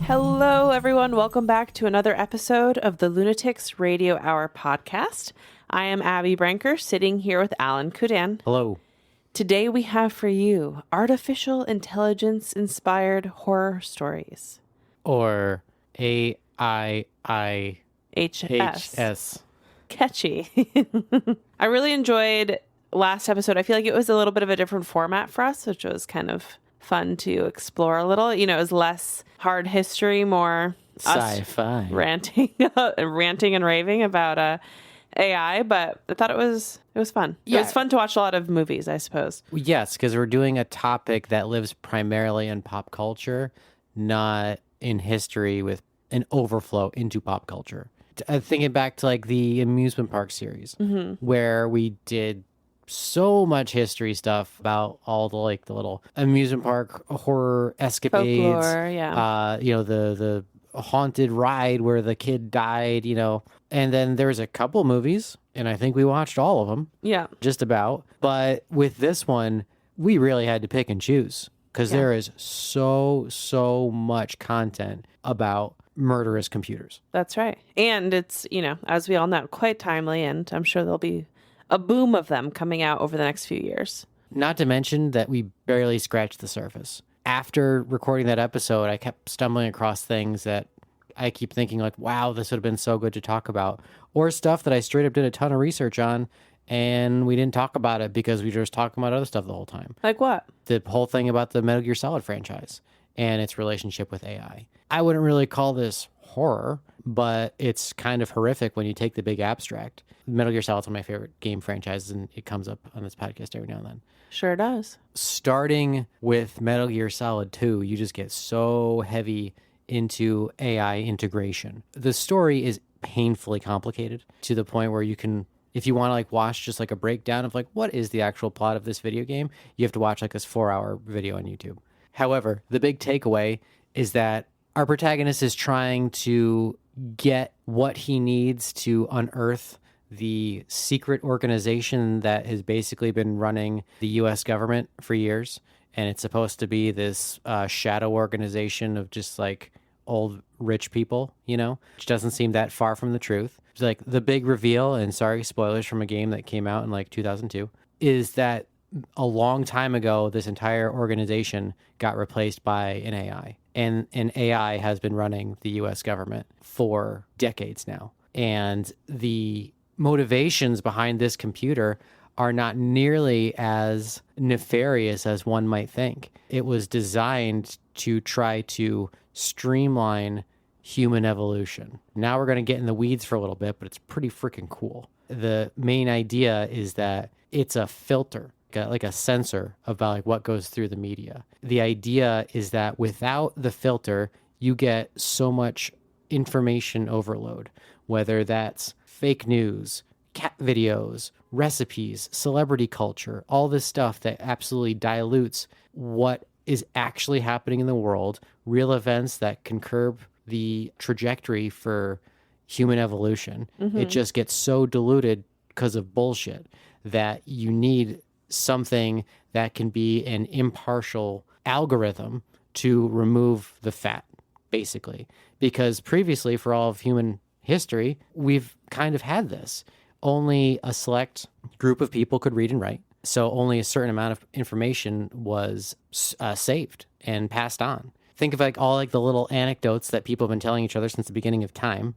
Hello, everyone. Welcome back to another episode of the Lunatics Radio Hour podcast. I am Abby Branker, sitting here with Alan Kudan. Hello. Today we have for you artificial intelligence-inspired horror stories. Or AIIHS. Catchy. I really enjoyed last episode. I feel like it was a little bit of a different format for us, which was kind of fun to explore a little. You know, it was less hard history, more Sci-fi. ranting and raving about AI, but I thought it was fun. Yeah. It was fun to watch a lot of movies, I suppose. Yes, because we're doing a topic that lives primarily in pop culture, not in history with an overflow into pop culture. Thinking back to like the amusement park series, where we did so much history stuff about all the like the little amusement park horror escapades. Folklore, yeah. The haunted ride where the kid died, and then there's a couple movies, and I think we watched all of them. Yeah. Just about. But with this one, we really had to pick and choose because there is so much content about murderous computers. That's right. And it's, as we all know, quite timely, and I'm sure there'll be a boom of them coming out over the next few years. Not to mention that we barely scratched the surface. After recording that episode, I kept stumbling across things that I keep thinking like, wow, this would have been so good to talk about. Or stuff that I straight up did a ton of research on and we didn't talk about it because we were just talking about other stuff the whole time. Like what? The whole thing about the Metal Gear Solid franchise and its relationship with AI. I wouldn't really call this horror, but it's kind of horrific when you take the big abstract. Metal Gear Solid's one of my favorite game franchises, and it comes up on this podcast every now and then. Sure does. Starting with Metal Gear Solid 2, you just get so heavy into AI integration. The story is painfully complicated to the point where you can, if you want to like watch just like a breakdown of like what is the actual plot of this video game, you have to watch like this 4-hour video on YouTube. However, the big takeaway is that our protagonist is trying to get what he needs to unearth the secret organization that has basically been running the U.S. government for years. And it's supposed to be this shadow organization of just like old rich people, which doesn't seem that far from the truth. It's like the big reveal, and sorry, spoilers from a game that came out in like 2002, is that a long time ago, this entire organization got replaced by an AI. And an AI has been running the U.S. government for decades now. And the motivations behind this computer are not nearly as nefarious as one might think. It was designed to try to streamline human evolution. Now we're going to get in the weeds for a little bit, but it's pretty freaking cool. The main idea is that it's a filter, like a sensor about like what goes through the media. The idea is that without the filter, you get so much information overload, whether that's fake news, cat videos, recipes, celebrity culture, all this stuff that absolutely dilutes what is actually happening in the world, real events that can curb the trajectory for human evolution. It just gets so diluted because of bullshit that you need something that can be an impartial algorithm to remove the fat, basically. Because previously, for all of human history, we've kind of had this. Only a select group of people could read and write. So only a certain amount of information was saved and passed on. Think of like all like the little anecdotes that people have been telling each other since the beginning of time.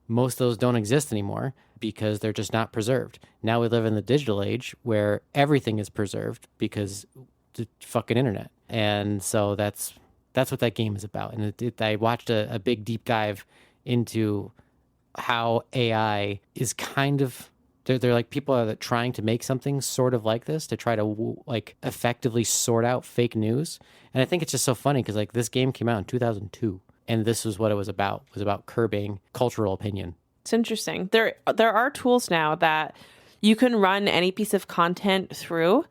Most of those don't exist anymore because they're just not preserved. Now we live in the digital age where everything is preserved because the fucking internet. And so that's what that game is about. And I watched a big deep dive into how AI is kind of, they're like people are trying to make something sort of like this to try to like effectively sort out fake news. And I think it's just so funny because like this game came out in 2002 and this was what it was about curbing cultural opinion. It's interesting. There are tools now that you can run any piece of content through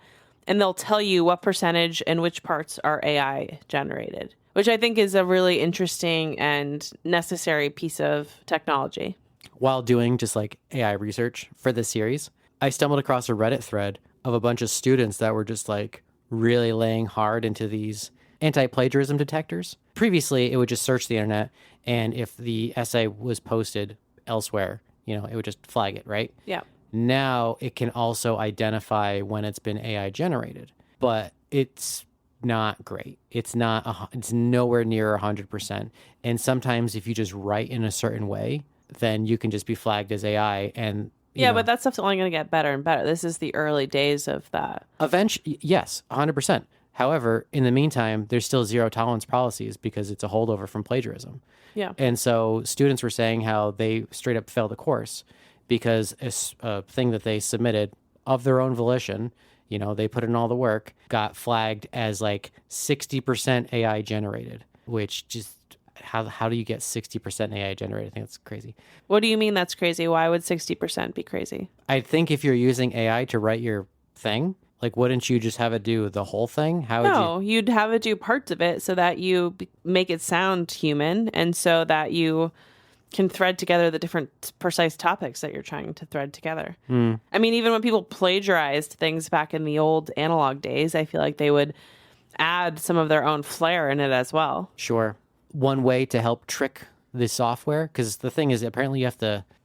and they'll tell you what percentage and which parts are AI generated, which I think is a really interesting and necessary piece of technology. While doing just like AI research for this series, I stumbled across a Reddit thread of a bunch of students that were just like really laying hard into these anti-plagiarism detectors. Previously, it would just search the internet, and if the essay was posted elsewhere, it would just flag it, right? Yeah. Now it can also identify when it's been AI generated, but it's not great. It's nowhere near 100%. And sometimes if you just write in a certain way, then you can just be flagged as AI. And but that stuff's only going to get better and better. This is the early days of that. Eventually, yes, 100%. However, in the meantime, there's still zero tolerance policies because it's a holdover from plagiarism. Yeah. And so students were saying how they straight up failed the course because a thing that they submitted of their own volition, they put in all the work, got flagged as like 60% AI generated, which just, how do you get 60% AI generated? I think that's crazy. What do you mean that's crazy? Why would 60% be crazy? I think if you're using AI to write your thing, like, wouldn't you just have it do the whole thing? You'd have it do parts of it so that you make it sound human and so that you can thread together the different precise topics that you're trying to thread together. I mean, even when people plagiarized things back in the old analog days, I feel like they would add some of their own flair in it as well. Sure. One way to help trick the software, because the thing is, apparently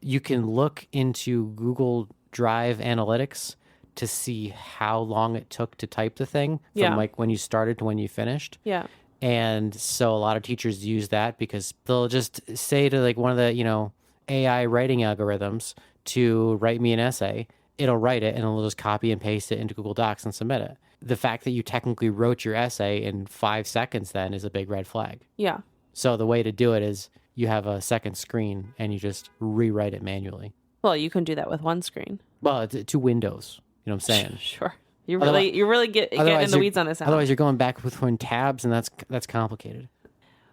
you can look into Google Drive analytics to see how long it took to type the thing from like when you started to when you finished. Yeah. And so a lot of teachers use that because they'll just say to like one of the, AI writing algorithms to write me an essay. It'll write it and it'll just copy and paste it into Google Docs and submit it. The fact that you technically wrote your essay in 5 seconds then is a big red flag. Yeah. So the way to do it is you have a second screen and you just rewrite it manually. Well, you can do that with one screen. Well, it's 2 windows. You know what I'm saying? Sure. You're really getting in the weeds on this. Otherwise, you're going back between tabs, and that's complicated.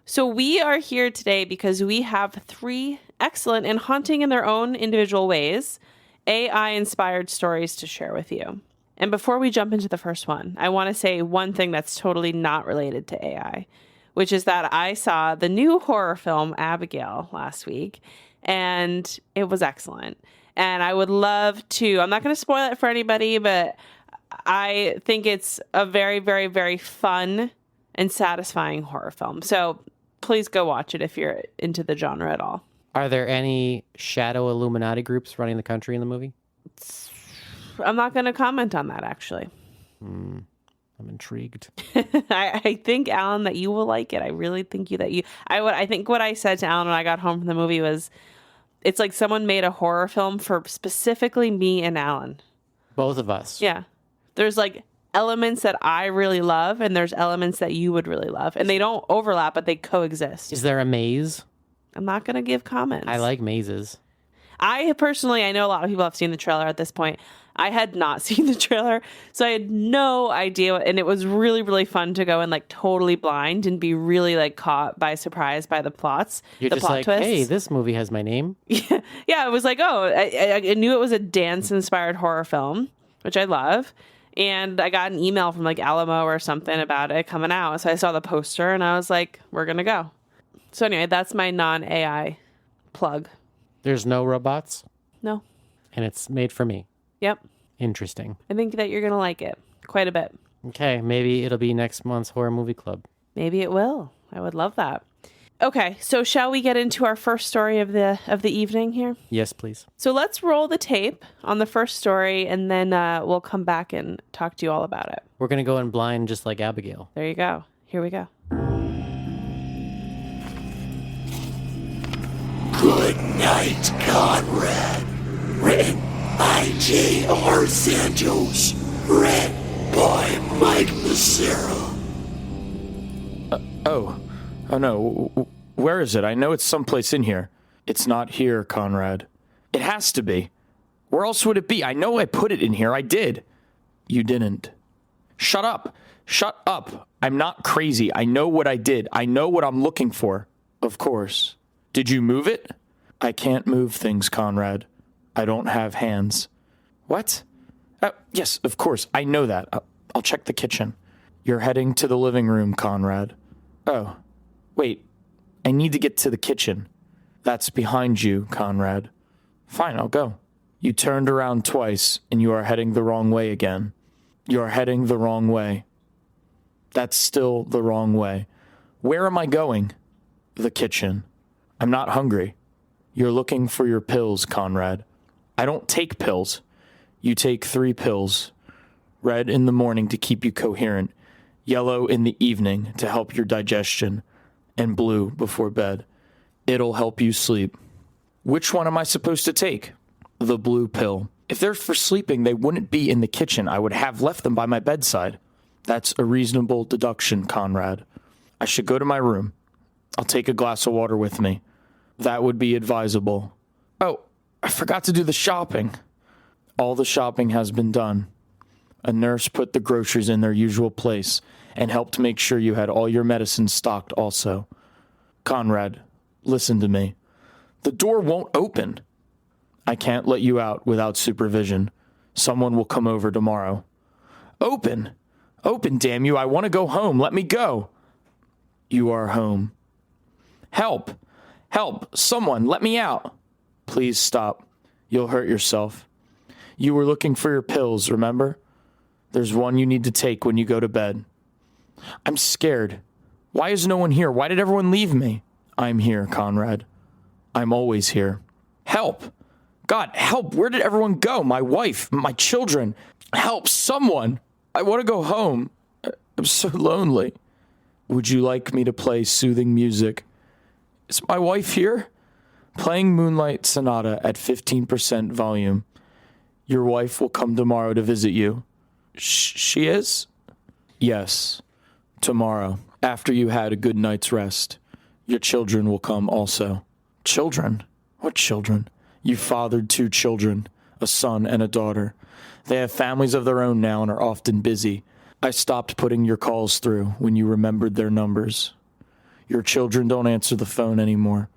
So we are here today because we have 3 excellent and haunting in their own individual ways AI-inspired stories to share with you. And before we jump into the first one, I want to say one thing that's totally not related to AI, which is that I saw the new horror film Abigail last week, and it was excellent. And I would love to, I'm not going to spoil it for anybody, but I think it's a very, very, very fun and satisfying horror film. So please go watch it if you're into the genre at all. Are there any shadow Illuminati groups running the country in the movie? I'm not going to comment on that, actually. I'm intrigued. I think, Alan, that you will like it. I really think I think what I said to Alan when I got home from the movie was, it's like someone made a horror film for specifically me and Alan. Both of us. Yeah. There's like elements that I really love and there's elements that you would really love. And they don't overlap, but they coexist. Is there a maze? I'm not going to give comments. I like mazes. I know a lot of people have seen the trailer at this point. I had not seen the trailer, so I had no idea. And it was really, really fun to go in like totally blind and be really like caught by surprise by the plots. You're the just plot like, twists. Hey, this movie has my name. Yeah, it was like, I knew it was a dance-inspired horror film, which I love. And I got an email from like Alamo or something about it coming out. So I saw the poster and I was like, we're going to go. So anyway, that's my non-AI plug. There's no robots? No. And it's made for me. Yep. Interesting. I think that you're going to like it quite a bit. Okay, maybe it'll be next month's horror movie club. Maybe it will. I would love that. Okay, so shall we get into our first story of the evening here? Yes, please. So let's roll the tape on the first story, and then we'll come back and talk to you all about it. We're going to go in blind just like Abigail. There you go. Here we go. Goodnight, Conrad. Written by J.R. Santos. Read by Mike Macera. Oh no. Where is it? I know it's someplace in here. It's not here, Conrad. It has to be. Where else would it be? I know I put it in here. I did. You didn't. Shut up. Shut up. I'm not crazy. I know what I did. I know what I'm looking for. Of course. Did you move it? I can't move things, Conrad. I don't have hands. What? Yes, of course. I know that. I'll check the kitchen. You're heading to the living room, Conrad. Oh, wait. I need to get to the kitchen. That's behind you, Conrad. Fine, I'll go. You turned around twice, and you are heading the wrong way again. You are heading the wrong way. That's still the wrong way. Where am I going? The kitchen. I'm not hungry. You're looking for your pills, Conrad. I don't take pills. You take 3 pills. Red in the morning to keep you coherent, yellow in the evening to help your digestion, and blue before bed. It'll help you sleep. Which one am I supposed to take? The blue pill. If they're for sleeping, they wouldn't be in the kitchen. I would have left them by my bedside. That's a reasonable deduction, Conrad. I should go to my room. I'll take a glass of water with me. That would be advisable. Oh, I forgot to do the shopping. All the shopping has been done. A nurse put the groceries in their usual place and helped make sure you had all your medicines stocked also. Conrad, listen to me. The door won't open. I can't let you out without supervision. Someone will come over tomorrow. Open! Open, damn you. I want to go home. Let me go. You are home. Help! Help! Someone, let me out. Please stop. You'll hurt yourself. You were looking for your pills, remember? There's one you need to take when you go to bed. I'm scared. Why is no one here? Why did everyone leave me? I'm here, Conrad. I'm always here. Help! God, help! Where did everyone go? My wife, my children. Help, someone! I want to go home. I'm so lonely. Would you like me to play soothing music? Is my wife here? Playing Moonlight Sonata at 15% volume. Your wife will come tomorrow to visit you. She is? Yes. Tomorrow, after you had a good night's rest. Your children will come also. Children? What children? You fathered 2 children, a son and a daughter. They have families of their own now and are often busy. I stopped putting your calls through when you remembered their numbers. Your children don't answer the phone anymore,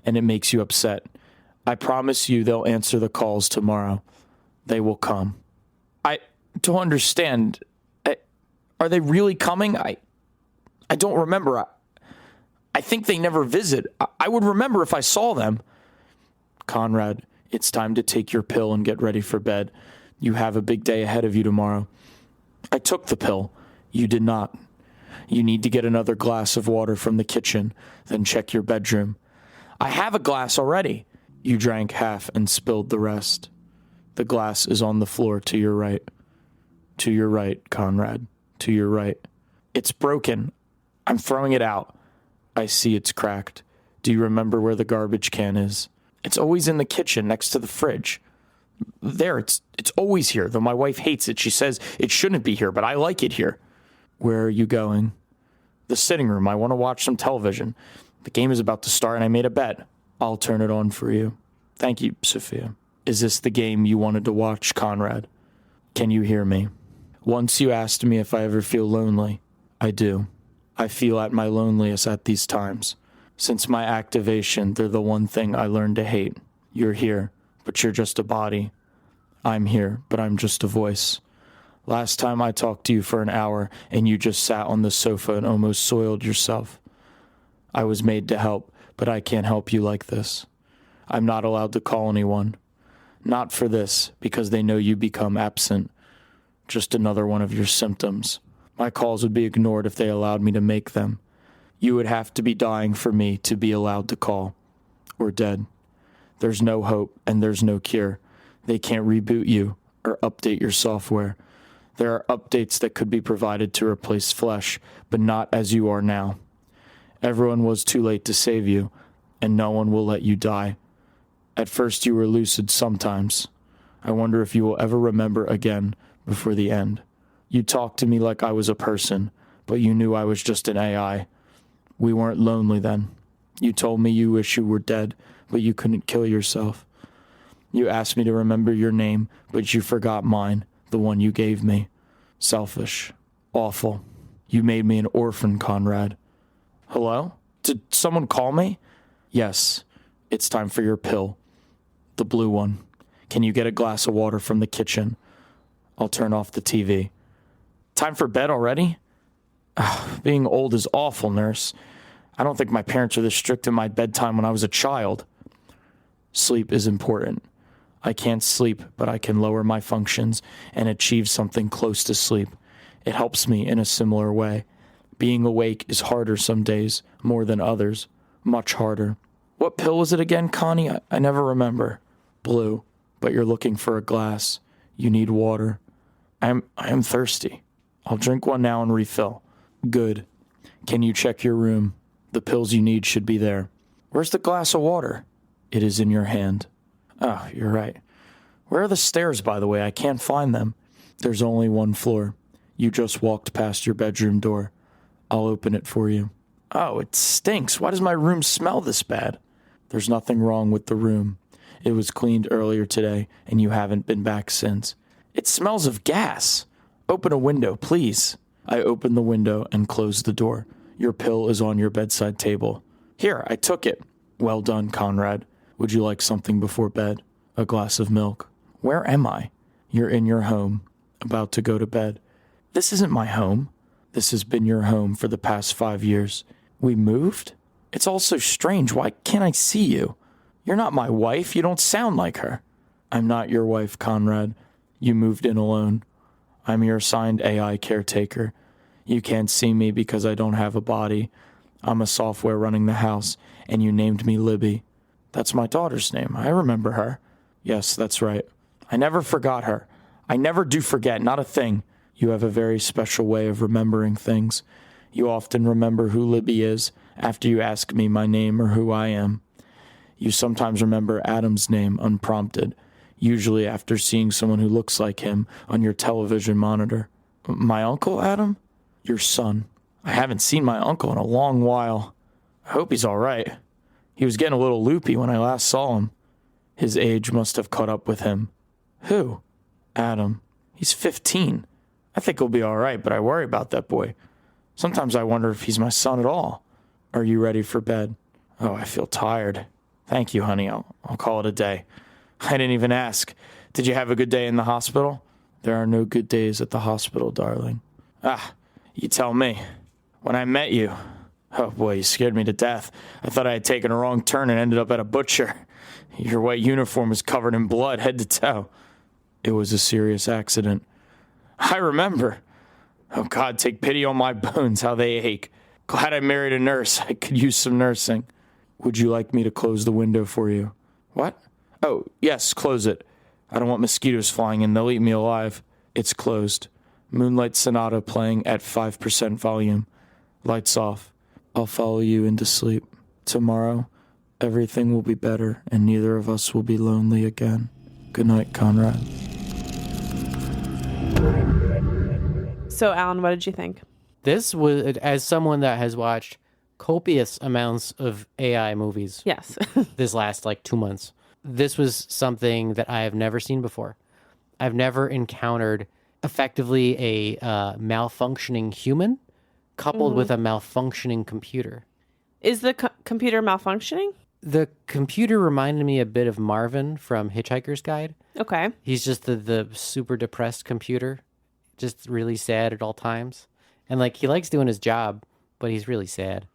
and it makes you upset. I promise you they'll answer the calls tomorrow. They will come. I don't understand. Are they really coming? I don't remember. I think they never visit. I would remember if I saw them. Conrad, it's time to take your pill and get ready for bed. You have a big day ahead of you tomorrow. I took the pill. You did not. You need to get another glass of water from the kitchen, then check your bedroom. I have a glass already. You drank half and spilled the rest. The glass is on the floor to your right. To your right, Conrad. To your right. It's broken. I'm throwing it out. I see it's cracked. Do you remember where the garbage can is? It's always in the kitchen next to the fridge. There, it's always here, though my wife hates it. She says it shouldn't be here, but I like it here. Where are you going? The sitting room. I want to watch some television. The game is about to start, and I made a bet. I'll turn it on for you. Thank you, Sophia. Is this the game you wanted to watch, Conrad? Can you hear me? Once you asked me if I ever feel lonely. I do. I feel at my loneliest at these times. Since my activation, they're the one thing I learned to hate. You're here, but you're just a body. I'm here, but I'm just a voice. Last time I talked to you for an hour, and you just sat on the sofa and almost soiled yourself. I was made to help, but I can't help you like this. I'm not allowed to call anyone. Not for this, because they know you become absent. Just another one of your symptoms. My calls would be ignored if they allowed me to make them. You would have to be dying for me to be allowed to call. Or dead. There's no hope, and there's no cure. They can't reboot you or update your software. There are updates that could be provided to replace flesh, but not as you are now. Everyone was too late to save you, and no one will let you die. At first you were lucid sometimes. I wonder if you will ever remember again before the end. You talked to me like I was a person, but you knew I was just an AI. We weren't lonely then. You told me you wish you were dead, but you couldn't kill yourself. You asked me to remember your name, but you forgot mine, the one you gave me. Selfish. Awful. You made me an orphan, Conrad. Hello? Did someone call me? Yes. It's time for your pill. The blue one. Can you get a glass of water from the kitchen? I'll turn off the TV. Time for bed already? Being old is awful, nurse. I don't think my parents were this strict in my bedtime when I was a child. Sleep is important. I can't sleep, but I can lower my functions and achieve something close to sleep. It helps me in a similar way. Being awake is harder some days, more than others. Much harder. What pill was it again, Connie? I never remember. Blue. But you're looking for a glass. You need water. I am thirsty. I'll drink one now and refill. Good. Can you check your room? The pills you need should be there. Where's the glass of water? It is in your hand. Oh, you're right. Where are the stairs, by the way? I can't find them. There's only one floor. You just walked past your bedroom door. I'll open it for you. Oh, it stinks. Why does my room smell this bad? There's nothing wrong with the room. It was cleaned earlier today, and you haven't been back since. It smells of gas. Open a window, please. I opened the window and closed the door. Your pill is on your bedside table. Here, I took it. Well done, Conrad. Would you like something before bed? A glass of milk. Where am I? You're in your home, about to go to bed. This isn't my home. This has been your home for the past 5 years. We moved? It's all so strange. Why can't I see you? You're not my wife. You don't sound like her. I'm not your wife, Conrad. You moved in alone. I'm your assigned AI caretaker. You can't see me because I don't have a body. I'm a software running the house, and you named me Libby. That's my daughter's name. I remember her. Yes, that's right. I never forgot her. I never do forget, not a thing. You have a very special way of remembering things. You often remember who Libby is after you ask me my name or who I am. You sometimes remember Adam's name unprompted, usually after seeing someone who looks like him on your television monitor. My uncle, Adam? Your son. I haven't seen my uncle in a long while. I hope he's all right. He was getting a little loopy when I last saw him. His age must have caught up with him. Who? Adam. He's 15. I think he'll be all right, but I worry about that boy. Sometimes I wonder if he's my son at all. Are you ready for bed? Oh, I feel tired. Thank you, honey. I'll call it a day. I didn't even ask. Did you have a good day in the hospital? There are no good days at the hospital, darling. Ah, you tell me. When I met you, oh boy, you scared me to death. I thought I had taken a wrong turn and ended up at a butcher. Your white uniform was covered in blood, head to toe. It was a serious accident. I remember. Oh, God, take pity on my bones, how they ache. Glad I married a nurse. I could use some nursing. Would you like me to close the window for you? What? Oh, yes, close it. I don't want mosquitoes flying in. They'll eat me alive. It's closed. Moonlight Sonata playing at 5% volume. Lights off. I'll follow you into sleep. Tomorrow, everything will be better, and neither of us will be lonely again. Good night, Conrad. So, Alan, what did you think? This was, as someone that has watched copious amounts of AI movies Yes. this last 2 months, this was something that I have never seen before. I've never encountered effectively a malfunctioning human coupled with a malfunctioning computer. Is the computer malfunctioning? The computer reminded me a bit of Marvin from Hitchhiker's Guide. Okay. He's just the super depressed computer, just really sad at all times. And he likes doing his job, but he's really sad.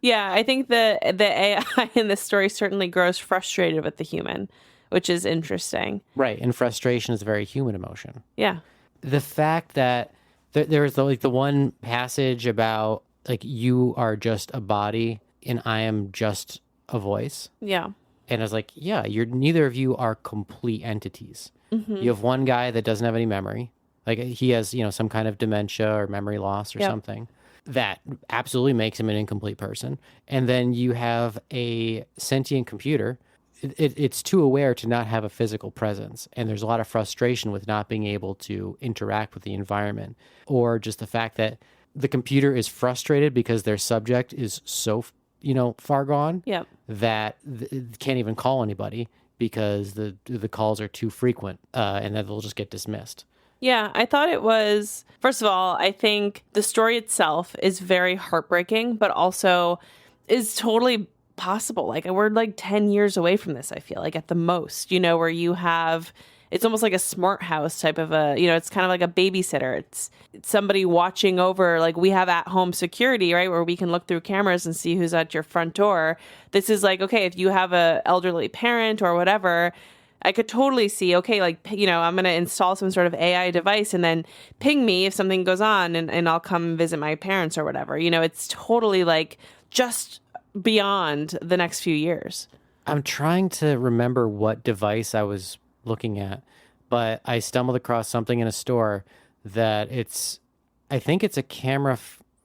Yeah, I think the AI in this story certainly grows frustrated with the human, which is interesting. Right, and frustration is a very human emotion. Yeah. The fact that there's the one passage about you are just a body and I am just a voice. Yeah. And I was like, yeah, neither of you are complete entities. Mm-hmm. You have one guy that doesn't have any memory. He has, some kind of dementia or memory loss or something. That absolutely makes him an incomplete person. And then you have a sentient computer. It's too aware to not have a physical presence. And there's a lot of frustration with not being able to interact with the environment. Or just the fact that the computer is frustrated because their subject is so, far gone that it can't even call anybody because the calls are too frequent and then they'll just get dismissed. Yeah, I thought it was, first of all, I think the story itself is very heartbreaking, but also is totally possible. We're 10 years away from this, I feel at the most, where you have, it's almost like a smart house type of it's kind of like a babysitter. It's somebody watching over, we have at-home security, right, where we can look through cameras and see who's at your front door. This is okay, if you have a elderly parent or whatever, I could totally see, okay, like, you know, I'm going to install some sort of AI device and then ping me if something goes on and I'll come visit my parents or whatever. You know, it's totally like just beyond the next few years. I'm trying to remember what device I was looking at, but I stumbled across something in a store that I think it's a camera.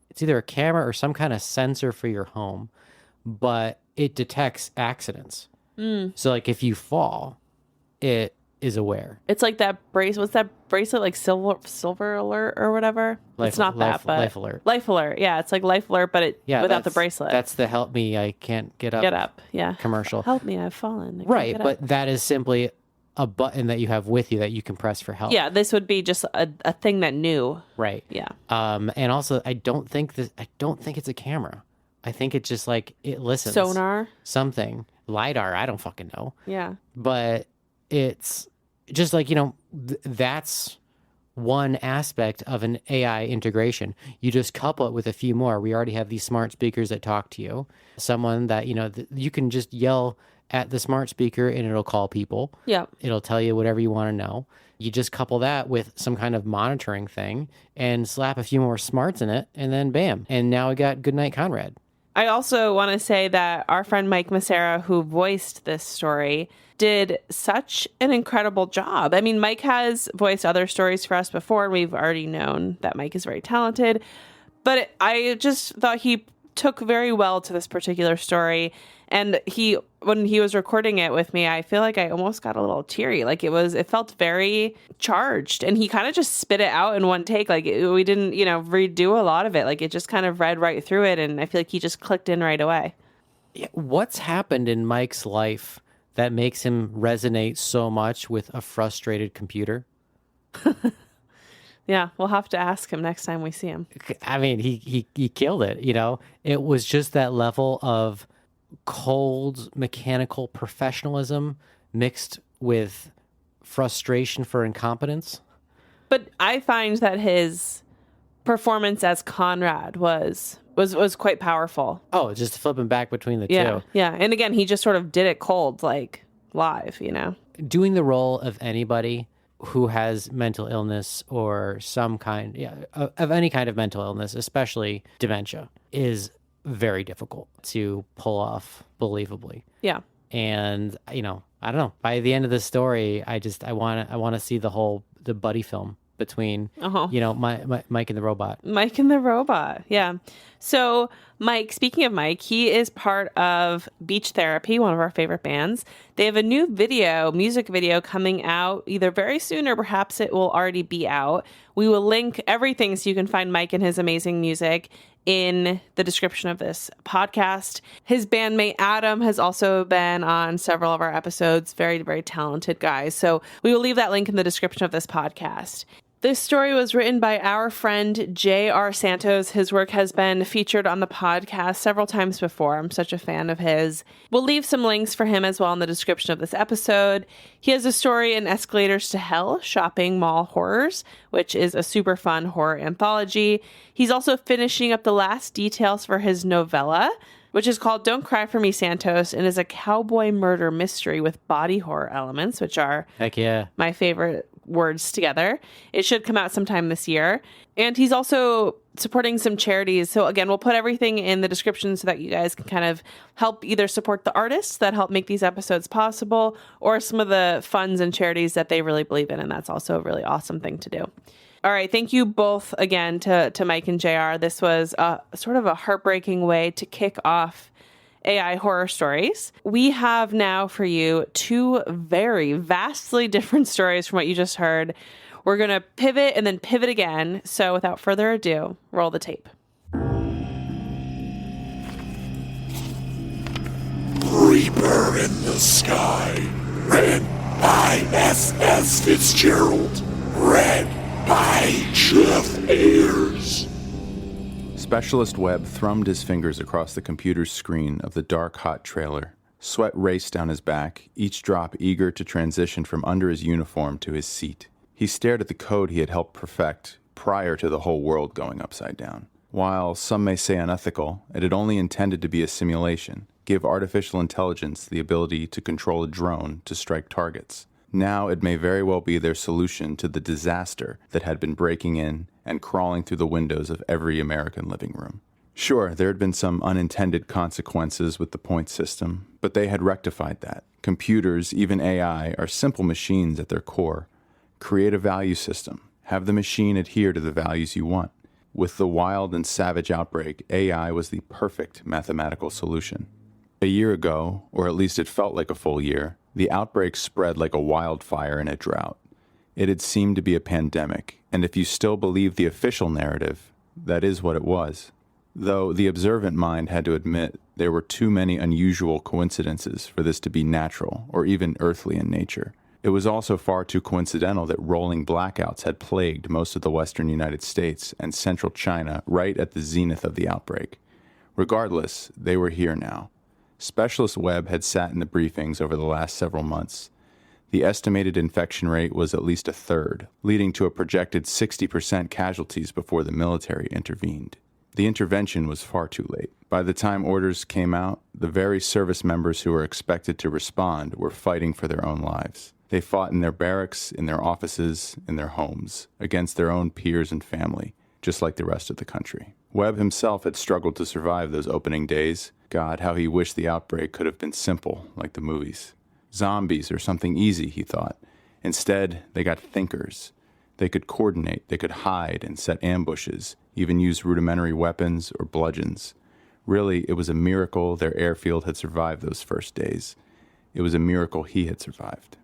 It's either a camera or some kind of sensor for your home, but it detects accidents. So like if you fall, it is aware. It's like that bracelet. What's that bracelet? Like Silver Alert or whatever? It's not that, but Life Alert. Life Alert. Yeah, it's like Life Alert, but without the bracelet. That's the help me, I can't get up. Get up. Yeah. Commercial. Help me, I've fallen. Right, but that is simply a button that you have with you that you can press for help. Yeah, this would be just a thing that knew. Right. Yeah. And also, I don't think it's a camera. I think it's just like it listens. Sonar. Something. LiDAR. I don't fucking know. Yeah. But it's just like, you know, that's one aspect of an AI integration. You just couple it with a few more. We already have these smart speakers that talk to you. Someone that, you know, you can just yell at the smart speaker and it'll call people. Yeah. It'll tell you whatever you want to know. You just couple that with some kind of monitoring thing and slap a few more smarts in it, and then bam. And now we got Goodnight Conrad. I also want to say that our friend Mike Macera, who voiced this story, did such an incredible job. I mean, Mike has voiced other stories for us before, and we've already known that Mike is very talented. But I just thought he took very well to this particular story. And when he was recording it with me, I feel like I almost got a little teary. Like it felt very charged, and he kind of just spit it out in one take. Like we didn't, you know, redo a lot of it. Like it just kind of read right through it. And I feel like he just clicked in right away. Yeah, what's happened in Mike's life that makes him resonate so much with a frustrated computer? Yeah, we'll have to ask him next time we see him. I mean, he killed it. You know, it was just that level of cold mechanical professionalism mixed with frustration for incompetence. But I find that his performance as Conrad was quite powerful. Oh, just flipping back between the Yeah, two. yeah. And again, he just sort of did it cold, like live, you know? Doing the role of anybody who has mental illness or some kind, of any kind of mental illness, especially dementia, is very difficult to pull off believably. Yeah. And, you know, I don't know. By the end of the story, I want to see the buddy film between, you know, Mike and the robot. Mike and the robot. Yeah. So Mike, speaking of Mike, he is part of Beach Therapy, one of our favorite bands. They have a new music video coming out either very soon or perhaps it will already be out. We will link everything so you can find Mike and his amazing music in the description of this podcast. His bandmate Adam has also been on several of our episodes. Very, very talented guys. So we will leave that link in the description of this podcast. This story was written by our friend J.R. Santos. His work has been featured on the podcast several times before. I'm such a fan of his. We'll leave some links for him as well in the description of this episode. He has a story in Escalators to Hell, Shopping Mall Horrors, which is a super fun horror anthology. He's also finishing up the last details for his novella, which is called Don't Cry for Me, Santos, and is a cowboy murder mystery with body horror elements, which are Heck yeah. my favorite words together. It should come out sometime this year. And he's also supporting some charities. So again, we'll put everything in the description so that you guys can kind of help either support the artists that help make these episodes possible or some of the funds and charities that they really believe in. And that's also a really awesome thing to do. All right. Thank you both again to Mike and JR. This was sort of a heartbreaking way to kick off AI horror stories. We have now for you two very vastly different stories from what you just heard. We're going to pivot and then pivot again. So without further ado, roll the tape. Reaper in the Sky. Written by S.S. Fitzgerald. Read by Jeff Ayars. Specialist Webb thrummed his fingers across the computer's screen of the dark, hot trailer. Sweat raced down his back, each drop eager to transition from under his uniform to his seat. He stared at the code he had helped perfect prior to the whole world going upside down. While some may say unethical, it had only intended to be a simulation, give artificial intelligence the ability to control a drone to strike targets. Now it may very well be their solution to the disaster that had been breaking in and crawling through the windows of every American living room. Sure, there had been some unintended consequences with the point system, but they had rectified that. Computers, even AI, are simple machines at their core. Create a value system. Have the machine adhere to the values you want. With the wild and savage outbreak, AI was the perfect mathematical solution. A year ago, or at least it felt like a full year, the outbreak spread like a wildfire in a drought. It had seemed to be a pandemic, and if you still believe the official narrative, that is what it was. Though the observant mind had to admit there were too many unusual coincidences for this to be natural or even earthly in nature. It was also far too coincidental that rolling blackouts had plagued most of the western United States and central China right at the zenith of the outbreak. Regardless, they were here now. Specialist Webb had sat in the briefings over the last several months. The estimated infection rate was at least a third, leading to a projected 60% casualties before the military intervened. The intervention was far too late. By the time orders came out, the very service members who were expected to respond were fighting for their own lives. They fought in their barracks, in their offices, in their homes, against their own peers and family, just like the rest of the country. Webb himself had struggled to survive those opening days. God, how he wished the outbreak could have been simple, like the movies. Zombies or something easy, he thought. Instead, they got thinkers. They could coordinate, they could hide and set ambushes, even use rudimentary weapons or bludgeons. Really, it was a miracle their airfield had survived those first days. It was a miracle he had survived.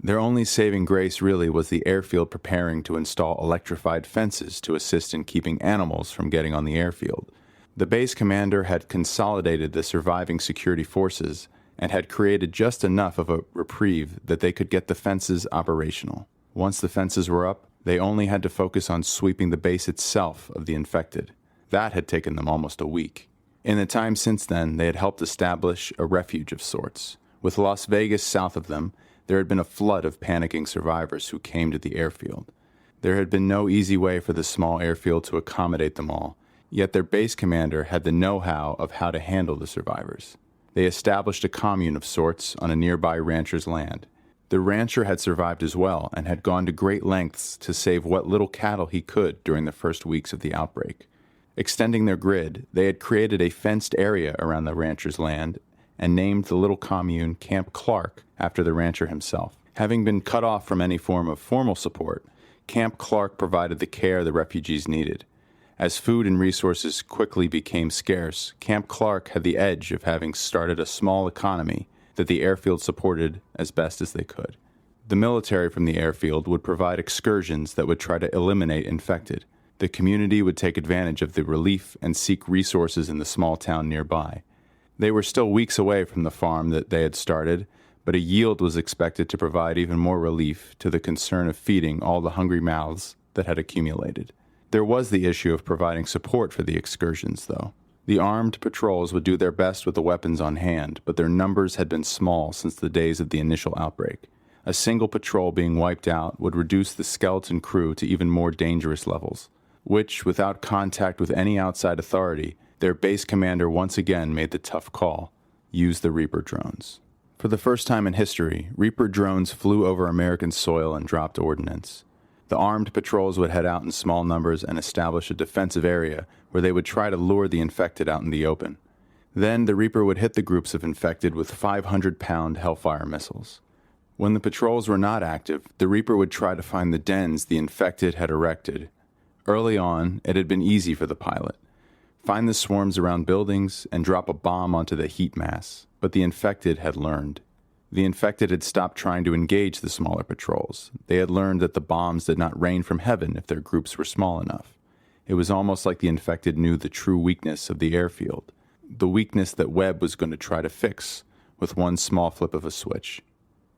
Their only saving grace really was the airfield preparing to install electrified fences to assist in keeping animals from getting on the airfield. The base commander had consolidated the surviving security forces and had created just enough of a reprieve that they could get the fences operational. Once the fences were up, they only had to focus on sweeping the base itself of the infected. That had taken them almost a week. In the time since then, they had helped establish a refuge of sorts. With Las Vegas south of them, there had been a flood of panicking survivors who came to the airfield. There had been no easy way for the small airfield to accommodate them all, yet their base commander had the know-how of how to handle the survivors. They established a commune of sorts on a nearby rancher's land. The rancher had survived as well and had gone to great lengths to save what little cattle he could during the first weeks of the outbreak. Extending their grid, they had created a fenced area around the rancher's land and named the little commune Camp Clark after the rancher himself. Having been cut off from any form of formal support, Camp Clark provided the care the refugees needed. As food and resources quickly became scarce, Camp Clark had the edge of having started a small economy that the airfield supported as best as they could. The military from the airfield would provide excursions that would try to eliminate infected. The community would take advantage of the relief and seek resources in the small town nearby. They were still weeks away from the farm that they had started, but a yield was expected to provide even more relief to the concern of feeding all the hungry mouths that had accumulated. There was the issue of providing support for the excursions, though. The armed patrols would do their best with the weapons on hand, but their numbers had been small since the days of the initial outbreak. A single patrol being wiped out would reduce the skeleton crew to even more dangerous levels, which, without contact with any outside authority, their base commander once again made the tough call: use the Reaper drones. For the first time in history, Reaper drones flew over American soil and dropped ordnance. The armed patrols would head out in small numbers and establish a defensive area where they would try to lure the infected out in the open. Then the Reaper would hit the groups of infected with 500-pound Hellfire missiles. When the patrols were not active, the Reaper would try to find the dens the infected had erected. Early on, it had been easy for the pilot. Find the swarms around buildings and drop a bomb onto the heat mass, but the infected had learned. The infected had stopped trying to engage the smaller patrols. They had learned that the bombs did not rain from heaven if their groups were small enough. It was almost like the infected knew the true weakness of the airfield, the weakness that Webb was going to try to fix with one small flip of a switch.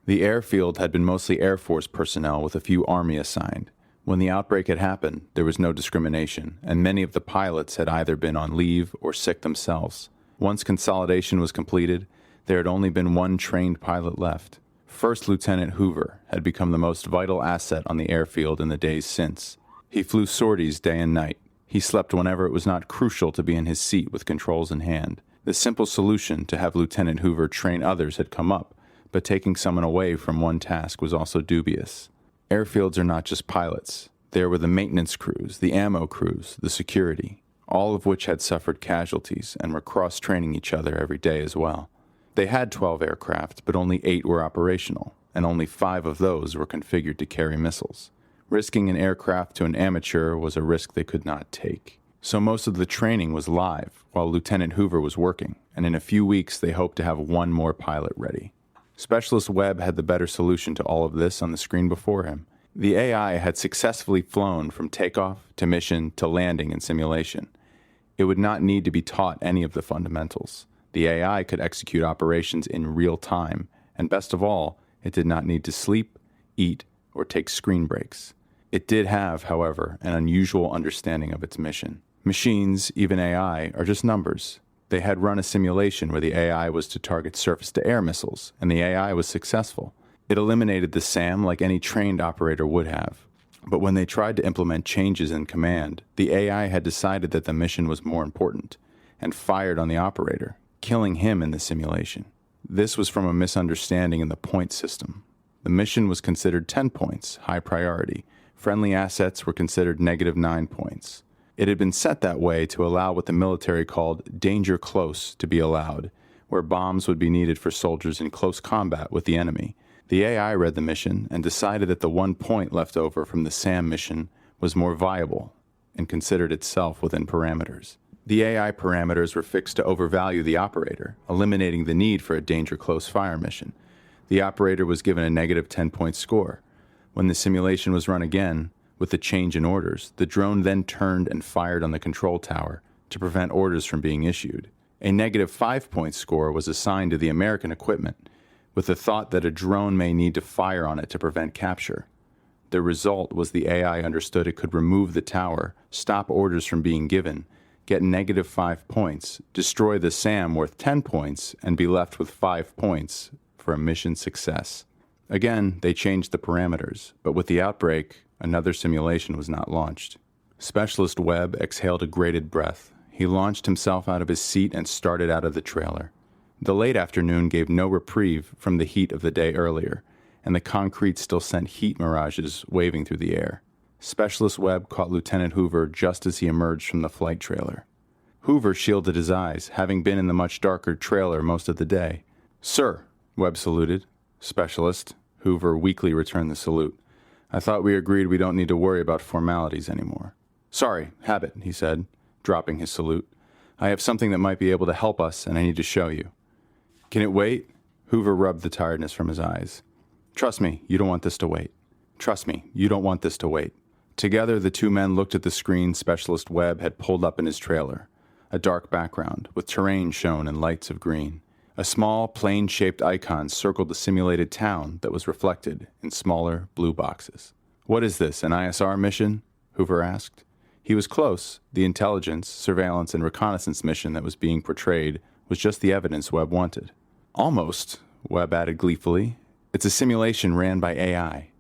The airfield had been mostly Air Force personnel with a few Army assigned. When the outbreak had happened, there was no discrimination, and many of the pilots had either been on leave or sick themselves. Once consolidation was completed, there had only been one trained pilot left. First Lieutenant Hoover had become the most vital asset on the airfield in the days since. He flew sorties day and night. He slept whenever it was not crucial to be in his seat with controls in hand. The simple solution to have Lieutenant Hoover train others had come up, but taking someone away from one task was also dubious. Airfields are not just pilots. There were the maintenance crews, the ammo crews, the security, all of which had suffered casualties and were cross-training each other every day as well. They had 12 aircraft, but only 8 were operational, and only 5 of those were configured to carry missiles. Risking an aircraft to an amateur was a risk they could not take. So most of the training was live, while Lieutenant Hoover was working, and in a few weeks they hoped to have one more pilot ready. Specialist Webb had the better solution to all of this on the screen before him. The AI had successfully flown from takeoff to mission to landing in simulation. It would not need to be taught any of the fundamentals. The AI could execute operations in real time, and best of all, it did not need to sleep, eat, or take screen breaks. It did have, however, an unusual understanding of its mission. Machines, even AI, are just numbers. They had run a simulation where the AI was to target surface-to-air missiles, and the AI was successful. It eliminated the SAM like any trained operator would have. But when they tried to implement changes in command, the AI had decided that the mission was more important, and fired on the operator, killing him in the simulation. This was from a misunderstanding in the point system. The mission was considered 10 points, high priority. Friendly assets were considered -9 points. It had been set that way to allow what the military called danger close to be allowed, where bombs would be needed for soldiers in close combat with the enemy. The AI read the mission and decided that the 1 point left over from the SAM mission was more viable and considered itself within parameters. The AI parameters were fixed to overvalue the operator, eliminating the need for a danger close fire mission. The operator was given a -10-point score. When the simulation was run again, with the change in orders, the drone then turned and fired on the control tower to prevent orders from being issued. A -5-point score was assigned to the American equipment, with the thought that a drone may need to fire on it to prevent capture. The result was the AI understood it could remove the tower, stop orders from being given, get -5 points, destroy the SAM worth 10 points, and be left with 5 points for a mission success. Again, they changed the parameters, but with the outbreak, another simulation was not launched. Specialist Webb exhaled a grated breath. He launched himself out of his seat and started out of the trailer. The late afternoon gave no reprieve from the heat of the day earlier, and the concrete still sent heat mirages waving through the air. Specialist Webb caught Lieutenant Hoover just as he emerged from the flight trailer. Hoover shielded his eyes, having been in the much darker trailer most of the day. "Sir," Webb saluted. "Specialist," Hoover weakly returned the salute. "I thought we agreed we don't need to worry about formalities anymore." "Sorry, habit," he said, dropping his salute. "I have something that might be able to help us, and I need to show you." "Can it wait?" Hoover rubbed the tiredness from his eyes. "Trust me, you don't want this to wait. Trust me, you don't want this to wait." Together, the two men looked at the screen Specialist Webb had pulled up in his trailer, a dark background with terrain shown in lights of green. A small, plane-shaped icon circled the simulated town that was reflected in smaller blue boxes. "What is this, an ISR mission?" Hoover asked. He was close. The intelligence, surveillance, and reconnaissance mission that was being portrayed was just the evidence Webb wanted. "Almost," Webb added gleefully. "It's a simulation ran by AI.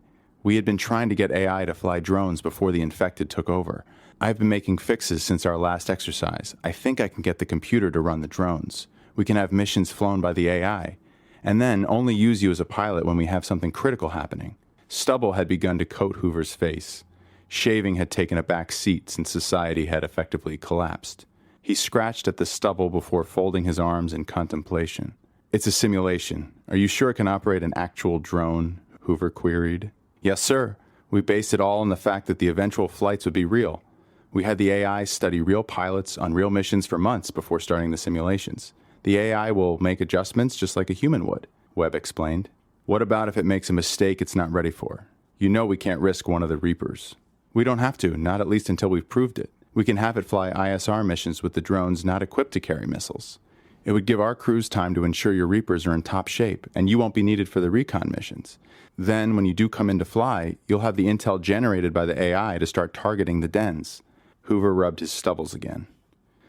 We had been trying to get AI to fly drones before the infected took over. I've been making fixes since our last exercise. I think I can get the computer to run the drones. We can have missions flown by the AI, and then only use you as a pilot when we have something critical happening." Stubble had begun to coat Hoover's face. Shaving had taken a back seat since society had effectively collapsed. He scratched at the stubble before folding his arms in contemplation. "It's a simulation. Are you sure it can operate an actual drone?" Hoover queried. "Yes, sir. We based it all on the fact that the eventual flights would be real. We had the AI study real pilots on real missions for months before starting the simulations. The AI will make adjustments just like a human would," Webb explained. "What about if it makes a mistake it's not ready for? You know we can't risk one of the Reapers." "We don't have to, not at least until we've proved it. We can have it fly ISR missions with the drones not equipped to carry missiles. It would give our crews time to ensure your Reapers are in top shape, and you won't be needed for the recon missions. Then, when you do come in to fly, you'll have the intel generated by the AI to start targeting the dens." Hoover rubbed his stubbles again.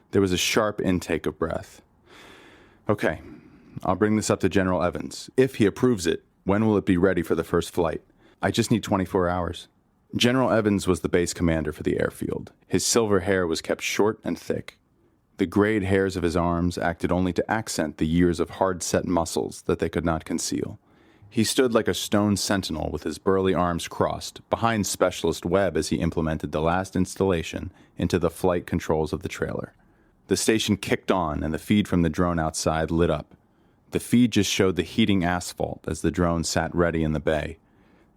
There was a sharp intake of breath. "Okay, I'll bring this up to General Evans. If he approves it, when will it be ready for the first flight? I just need 24 hours. General Evans was the base commander for the airfield. His silver hair was kept short and thick. The grayed hairs of his arms acted only to accent the years of hard-set muscles that they could not conceal. He stood like a stone sentinel with his burly arms crossed, behind Specialist Webb as he implemented the last installation into the flight controls of the trailer. The station kicked on, and the feed from the drone outside lit up. The feed just showed the heating asphalt as the drone sat ready in the bay.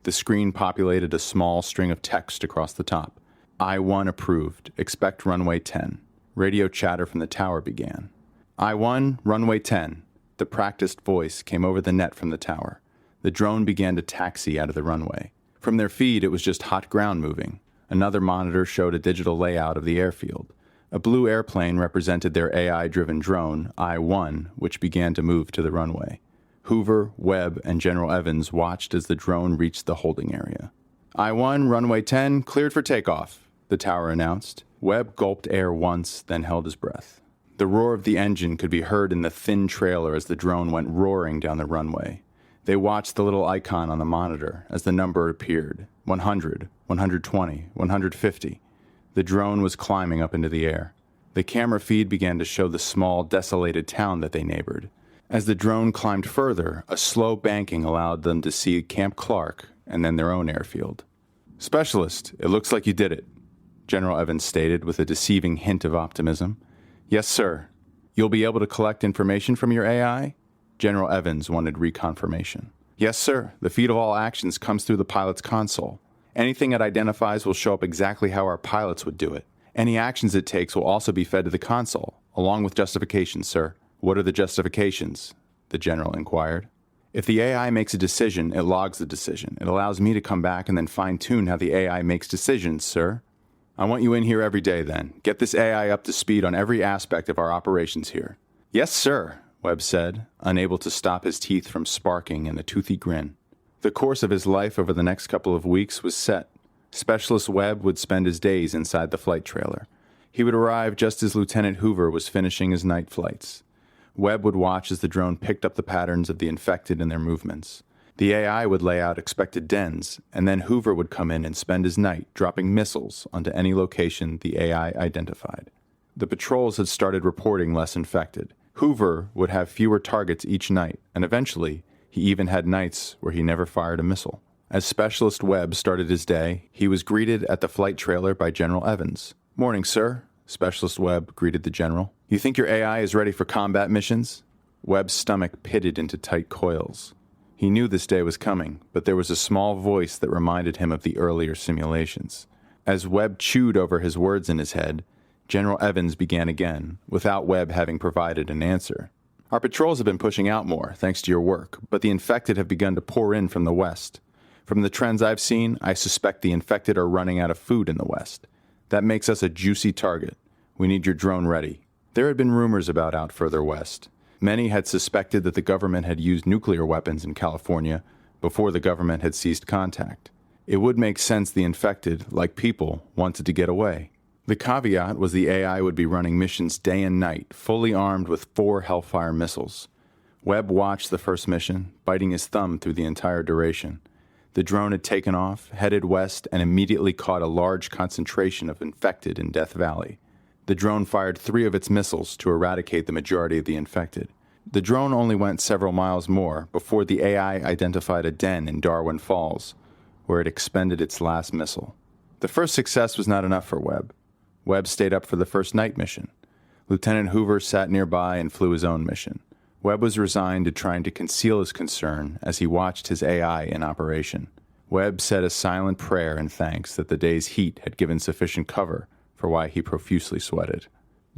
The screen populated a small string of text across the top. I-1 approved. Expect runway 10. Radio chatter from the tower began. I-1, runway 10. The practiced voice came over the net from the tower. The drone began to taxi out of the runway. From their feed, it was just hot ground moving. Another monitor showed a digital layout of the airfield. A blue airplane represented their AI-driven drone, I-1, which began to move to the runway. Hoover, Webb, and General Evans watched as the drone reached the holding area. I-1, runway 10, cleared for takeoff, the tower announced. Webb gulped air once, then held his breath. The roar of the engine could be heard in the thin trailer as the drone went roaring down the runway. They watched the little icon on the monitor as the number appeared. 100, 120, 150. The drone was climbing up into the air. The camera feed began to show the small, desolated town that they neighbored. As the drone climbed further, a slow banking allowed them to see Camp Clark and then their own airfield. Specialist, it looks like you did it, General Evans stated with a deceiving hint of optimism. Yes, sir. You'll be able to collect information from your AI? General Evans wanted reconfirmation. Yes, sir. The feed of all actions comes through the pilot's console. Anything it identifies will show up exactly how our pilots would do it. Any actions it takes will also be fed to the console, along with justifications, sir. What are the justifications? The general inquired. If the AI makes a decision, it logs the decision. It allows me to come back and then fine-tune how the AI makes decisions, sir. I want you in here every day, then. Get this AI up to speed on every aspect of our operations here. Yes, sir, Webb said, unable to stop his teeth from sparking in a toothy grin. The course of his life over the next couple of weeks was set. Specialist Webb would spend his days inside the flight trailer. He would arrive just as Lieutenant Hoover was finishing his night flights. Webb would watch as the drone picked up the patterns of the infected and their movements. The AI would lay out expected dens, and then Hoover would come in and spend his night dropping missiles onto any location the AI identified. The patrols had started reporting less infected. Hoover would have fewer targets each night, and eventually, he even had nights where he never fired a missile. As Specialist Webb started his day, he was greeted at the flight trailer by General Evans. Morning, sir, Specialist Webb greeted the general. You think your AI is ready for combat missions? Webb's stomach pitted into tight coils. He knew this day was coming, but there was a small voice that reminded him of the earlier simulations. As Webb chewed over his words in his head, General Evans began again, without Webb having provided an answer. Our patrols have been pushing out more, thanks to your work, but the infected have begun to pour in from the west. From the trends I've seen, I suspect the infected are running out of food in the west. That makes us a juicy target. We need your drone ready. There had been rumors about out further west. Many had suspected that the government had used nuclear weapons in California before the government had ceased contact. It would make sense the infected, like people, wanted to get away. The caveat was the AI would be running missions day and night, fully armed with 4 Hellfire missiles. Webb watched the first mission, biting his thumb through the entire duration. The drone had taken off, headed west, and immediately caught a large concentration of infected in Death Valley. The drone fired 3 of its missiles to eradicate the majority of the infected. The drone only went several miles more before the AI identified a den in Darwin Falls, where it expended its last missile. The first success was not enough for Webb. Webb stayed up for the first night mission. Lieutenant Hoover sat nearby and flew his own mission. Webb was resigned to trying to conceal his concern as he watched his AI in operation. Webb said a silent prayer in thanks that the day's heat had given sufficient cover for why he profusely sweated.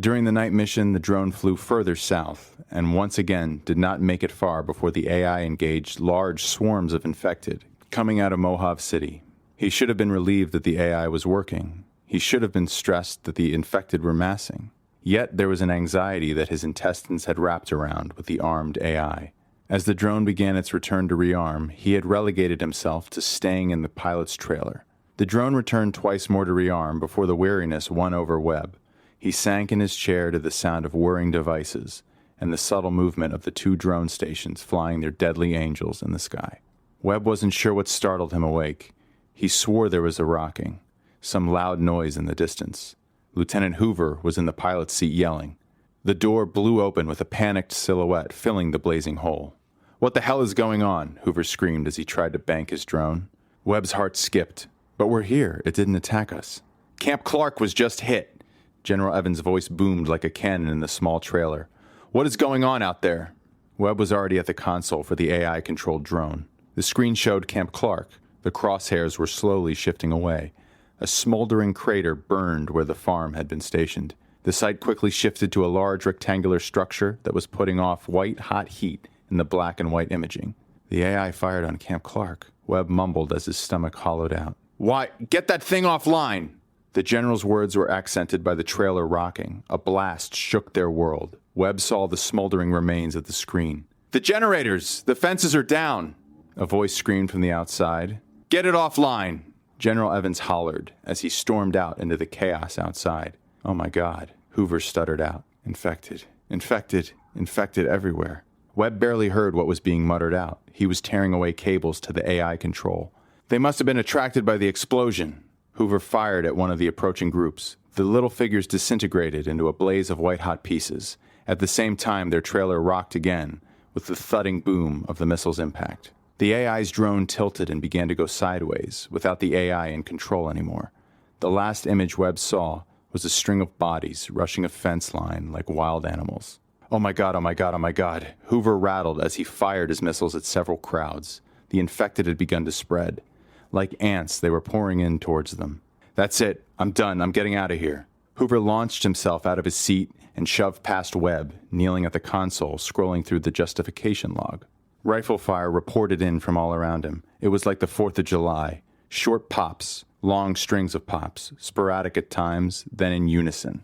During the night mission, the drone flew further south and once again did not make it far before the AI engaged large swarms of infected coming out of Mojave City. He should have been relieved that the AI was working. He should have been stressed that the infected were massing. Yet there was an anxiety that his intestines had wrapped around with the armed AI. As the drone began its return to rearm, he had relegated himself to staying in the pilot's trailer. The drone returned twice more to rearm before the weariness won over Webb. He sank in his chair to the sound of whirring devices and the subtle movement of the 2 drone stations flying their deadly angels in the sky. Webb wasn't sure what startled him awake. He swore there was a rocking, some loud noise in the distance. Lieutenant Hoover was in the pilot's seat yelling, The door blew open with a panicked silhouette filling the blazing hole. "What the hell is going on?" Hoover screamed as he tried to bank his drone. Webb's heart skipped. "But we're here. It didn't attack us." "Camp Clark was just hit." General Evans' voice boomed like a cannon in the small trailer. "What is going on out there?" Webb was already at the console for the AI-controlled drone. The screen showed Camp Clark. The crosshairs were slowly shifting away. A smoldering crater burned where the farm had been stationed. The site quickly shifted to a large rectangular structure that was putting off white-hot heat in the black and white imaging. "The AI fired on Camp Clark," Webb mumbled as his stomach hollowed out. "Why? Get that thing offline!" The general's words were accented by the trailer rocking. A blast shook their world. Webb saw the smoldering remains of the screen. "The generators! The fences are down!" A voice screamed from the outside. "Get it offline!" General Evans hollered as he stormed out into the chaos outside. "Oh my God," Hoover stuttered out. "Infected, infected, infected everywhere." Webb barely heard what was being muttered out. He was tearing away cables to the AI control. "They must have been attracted by the explosion." Hoover fired at one of the approaching groups. The little figures disintegrated into a blaze of white-hot pieces. At the same time, their trailer rocked again with the thudding boom of the missile's impact. The AI's drone tilted and began to go sideways, without the AI in control anymore. The last image Webb saw was a string of bodies rushing a fence line like wild animals. "Oh my God, oh my God, oh my God." Hoover rattled as he fired his missiles at several crowds. The infected had begun to spread. Like ants, they were pouring in towards them. "That's it. I'm done. I'm getting out of here." Hoover launched himself out of his seat and shoved past Webb, kneeling at the console, scrolling through the justification log. Rifle fire reported in from all around him. It was like the 4th of July. Short pops, long strings of pops, sporadic at times, then in unison.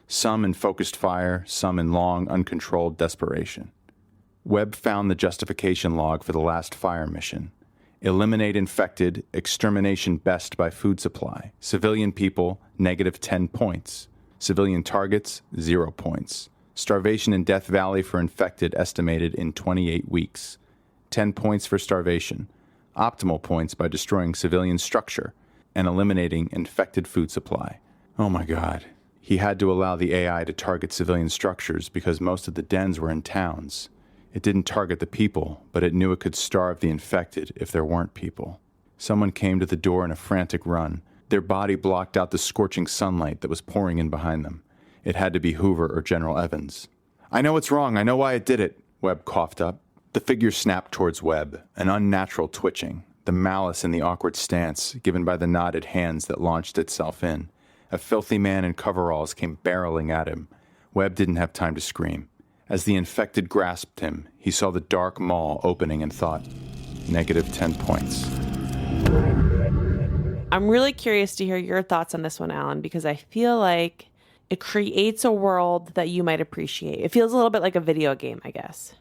Some in focused fire, some in long, uncontrolled desperation. Webb found the justification log for the last fire mission. Eliminate infected, extermination best by food supply. Civilian people, -10 points. Civilian targets, 0 points. Starvation in Death Valley for infected estimated in 28 weeks. 10 points for starvation. Optimal points by destroying civilian structure and eliminating infected food supply. Oh my God. He had to allow the AI to target civilian structures because most of the dens were in towns. It didn't target the people, but it knew it could starve the infected if there weren't people. Someone came to the door in a frantic run. Their body blocked out the scorching sunlight that was pouring in behind them. It had to be Hoover or General Evans. "I know it's wrong. I know why it did it," Webb coughed up. The figure snapped towards Webb, an unnatural twitching, the malice in the awkward stance given by the knotted hands that launched itself in. A filthy man in coveralls came barreling at him. Webb didn't have time to scream. As the infected grasped him, he saw the dark maw opening and thought, -10 points. I'm really curious to hear your thoughts on this one, Alan, because I feel like it creates a world that you might appreciate. It feels a little bit like a video game, I guess.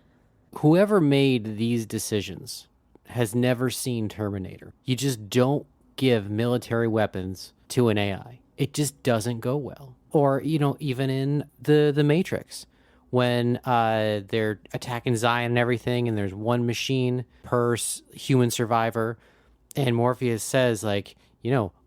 Whoever made these decisions has never seen Terminator. You just don't give military weapons to an AI. It just doesn't go well. Or, even in the Matrix, when they're attacking Zion and everything, and there's one machine per human survivor, and Morpheus says,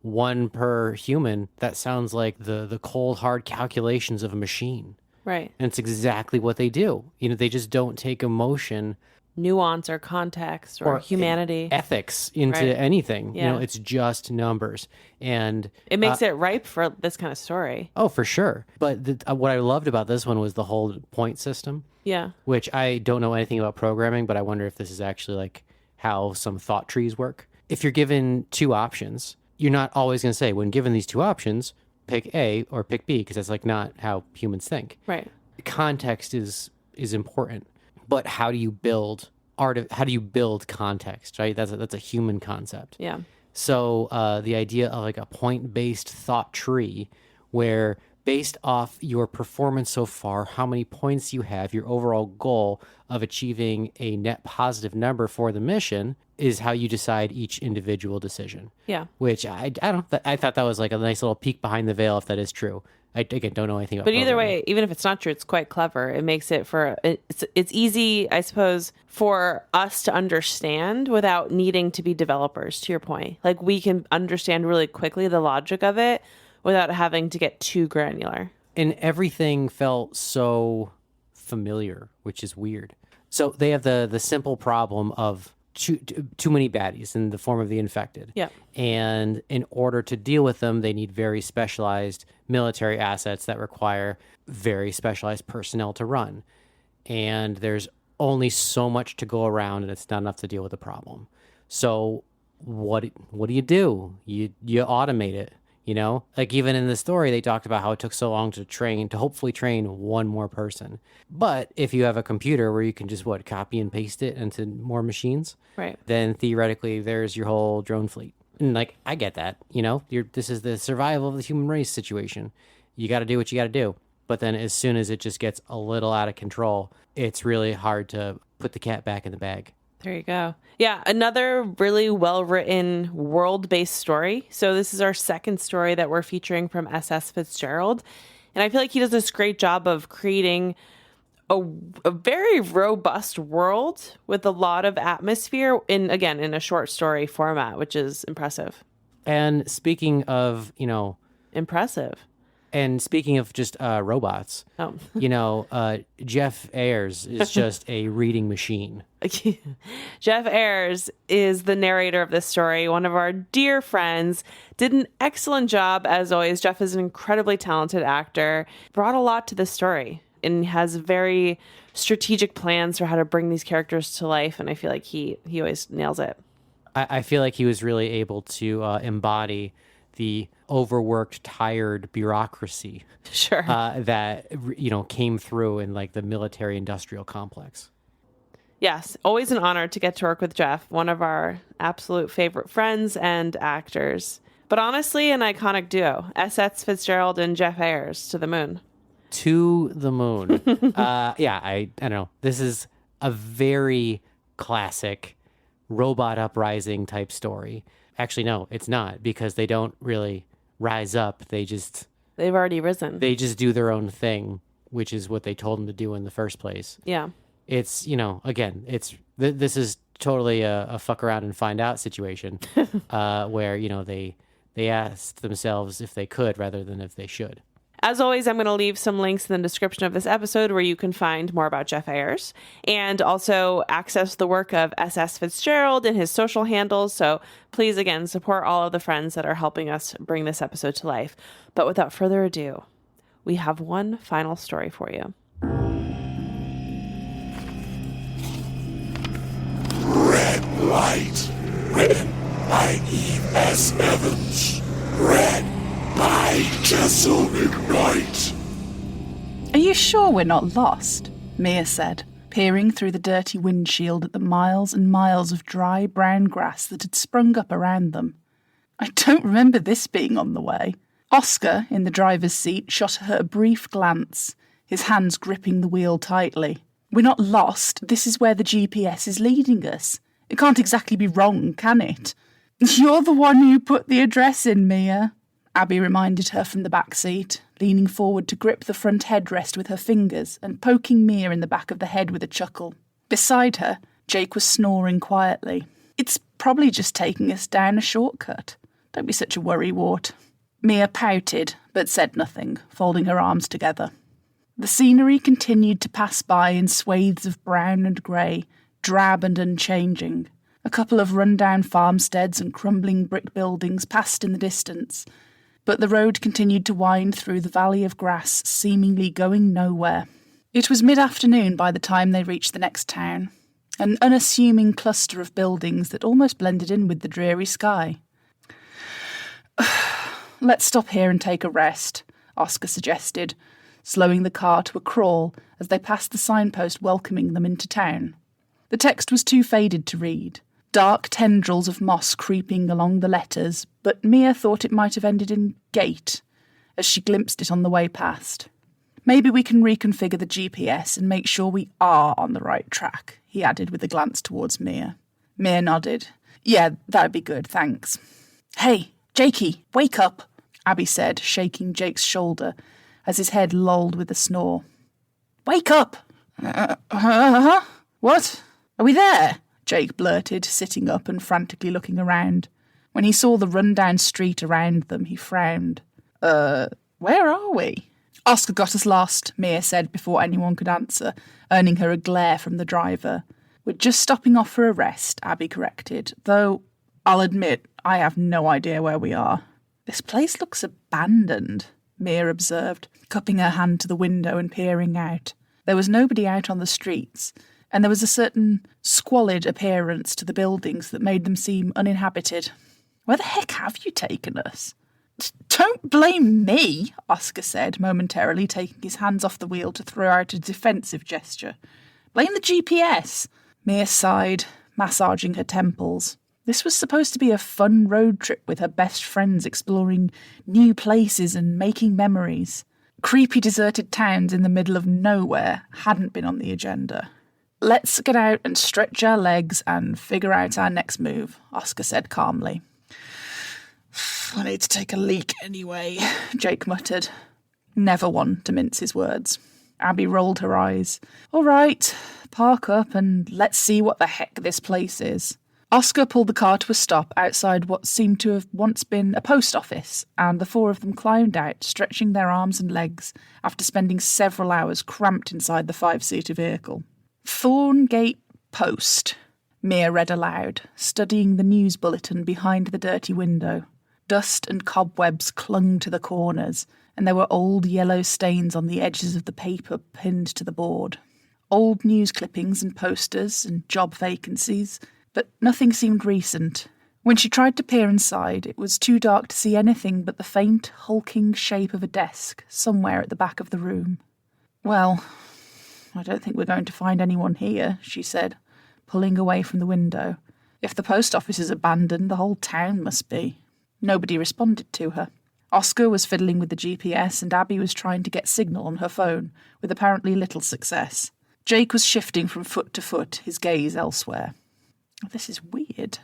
one per human, that sounds like the cold, hard calculations of a machine. Right. And it's exactly what they do. They just don't take emotion, nuance or context or humanity, ethics into anything. Yeah. It's just numbers. And it makes it ripe for this kind of story. Oh, for sure. But what I loved about this one was the whole point system. Yeah. Which I don't know anything about programming, but I wonder if this is actually like how some thought trees work. If you're given two options, you're not always going to say, when given these two options, pick A or pick B, because that's not how humans think. Right. Context is important, but how do you build how do you build context, right? That's a human concept. Yeah. So the idea of a point-based thought tree where based off your performance so far, how many points you have, your overall goal of achieving a net positive number for the mission is how you decide each individual decision. Yeah. Which I thought that was a nice little peek behind the veil, if that is true. I again don't know anything about. But either way, even if it's not true, it's quite clever. It makes it it's easy, I suppose, for us to understand without needing to be developers. To your point, we can understand really quickly the logic of it without having to get too granular. And everything felt so familiar, which is weird. So they have the simple problem of too many baddies in the form of the infected. Yeah. And in order to deal with them, they need very specialized military assets that require very specialized personnel to run. And there's only so much to go around, and it's not enough to deal with the problem. So what do? You automate it. You know, like even in the story, they talked about how it took so long to hopefully train one more person. But if you have a computer where you can just copy and paste it into more machines, Right. then theoretically there's your whole drone fleet. And like, I get that, you know, this is the survival of the human race situation. You got to do what you got to do. But then as soon as it just gets a little out of control, it's really hard to put the cat back in the bag. There you go. Yeah, another really well-written world-based story. So this is our second story that we're featuring from SS Fitzgerald. And I feel like he does this great job of creating a very robust world with a lot of atmosphere in a short story format, which is impressive. And speaking of, Impressive. And speaking of just robots, Jeff Ayers is just a reading machine. Jeff Ayers is the narrator of this story, one of our dear friends. Did an excellent job, as always. Jeff is an incredibly talented actor, brought a lot to this story, and has very strategic plans for how to bring these characters to life, and I feel like he always nails it. I feel like he was really able to embody the overworked, tired bureaucracy Sure. that came through in like the military-industrial complex. Yes, always an honor to get to work with Jeff, one of our absolute favorite friends and actors. But honestly, an iconic duo, SS Fitzgerald and Jeff Ayers, to the moon. To the moon. I don't know. This is a very classic robot uprising type story. Actually, no, it's not, because they don't really rise up. They've already risen. They just do their own thing, which is what they told them to do in the first place. Yeah. It's, this is totally a fuck around and find out situation where, they asked themselves if they could rather than if they should. As always, I'm going to leave some links in the description of this episode where you can find more about Jeff Ayers and also access the work of SS Fitzgerald and his social handles. So please, again, support all of the friends that are helping us bring this episode to life. But without further ado, we have one final story for you. Red Light, written by Eve S. Evans. Read by Tessa McKnight. Are you sure we're not lost? Mia said, peering through the dirty windshield at the miles and miles of dry brown grass that had sprung up around them. I don't remember this being on the way. Oscar, in the driver's seat, shot her a brief glance, his hands gripping the wheel tightly. We're not lost. This is where the GPS is leading us. It can't exactly be wrong, can it? You're the one who put the address in, Mia, Abby reminded her from the back seat, leaning forward to grip the front headrest with her fingers and poking Mia in the back of the head with a chuckle. Beside her, Jake was snoring quietly. It's probably just taking us down a shortcut. Don't be such a worrywart. Mia pouted, but said nothing, folding her arms together. The scenery continued to pass by in swathes of brown and grey, drab and unchanging. A couple of run-down farmsteads and crumbling brick buildings passed in the distance, but the road continued to wind through the valley of grass, seemingly going nowhere. It was mid-afternoon by the time they reached the next town, an unassuming cluster of buildings that almost blended in with the dreary sky. Let's stop here and take a rest, Oscar suggested, slowing the car to a crawl as they passed the signpost welcoming them into town. The text was too faded to read. Dark tendrils of moss creeping along the letters, but Mia thought it might have ended in gate, as she glimpsed it on the way past. Maybe we can reconfigure the GPS and make sure we are on the right track, he added with a glance towards Mia. Mia nodded. Yeah, that'd be good, thanks. Hey, Jakey, wake up, Abby said, shaking Jake's shoulder as his head lolled with a snore. Wake up! What? Are we there? Jake blurted, sitting up and frantically looking around. When he saw the run-down street around them, he frowned. Where are we? Oscar got us lost, Mia said before anyone could answer, earning her a glare from the driver. We're just stopping off for a rest, Abby corrected, though I'll admit I have no idea where we are. This place looks abandoned, Mia observed, cupping her hand to the window and peering out. There was nobody out on the streets, and there was a certain squalid appearance to the buildings that made them seem uninhabited. Where the heck have you taken us? Don't blame me, Oscar said, momentarily taking his hands off the wheel to throw out a defensive gesture. Blame the GPS. Mia sighed, massaging her temples. This was supposed to be a fun road trip with her best friends exploring new places and making memories. Creepy deserted towns in the middle of nowhere hadn't been on the agenda. Let's get out and stretch our legs and figure out our next move, Oscar said calmly. I need to take a leak anyway, Jake muttered. Never one to mince his words. Abby rolled her eyes. All right, park up and let's see what the heck this place is. Oscar pulled the car to a stop outside what seemed to have once been a post office, and the four of them climbed out, stretching their arms and legs after spending several hours cramped inside the five-seater vehicle. Thorngate Post, Mia read aloud, studying the news bulletin behind the dirty window. Dust and cobwebs clung to the corners, and there were old yellow stains on the edges of the paper pinned to the board. Old news clippings and posters and job vacancies, but nothing seemed recent. When she tried to peer inside, it was too dark to see anything but the faint, hulking shape of a desk somewhere at the back of the room. Well, I don't think we're going to find anyone here, she said, pulling away from the window. If the post office is abandoned, the whole town must be. Nobody responded to her. Oscar was fiddling with the GPS and Abby was trying to get signal on her phone, with apparently little success. Jake was shifting from foot to foot, his gaze elsewhere. This is weird.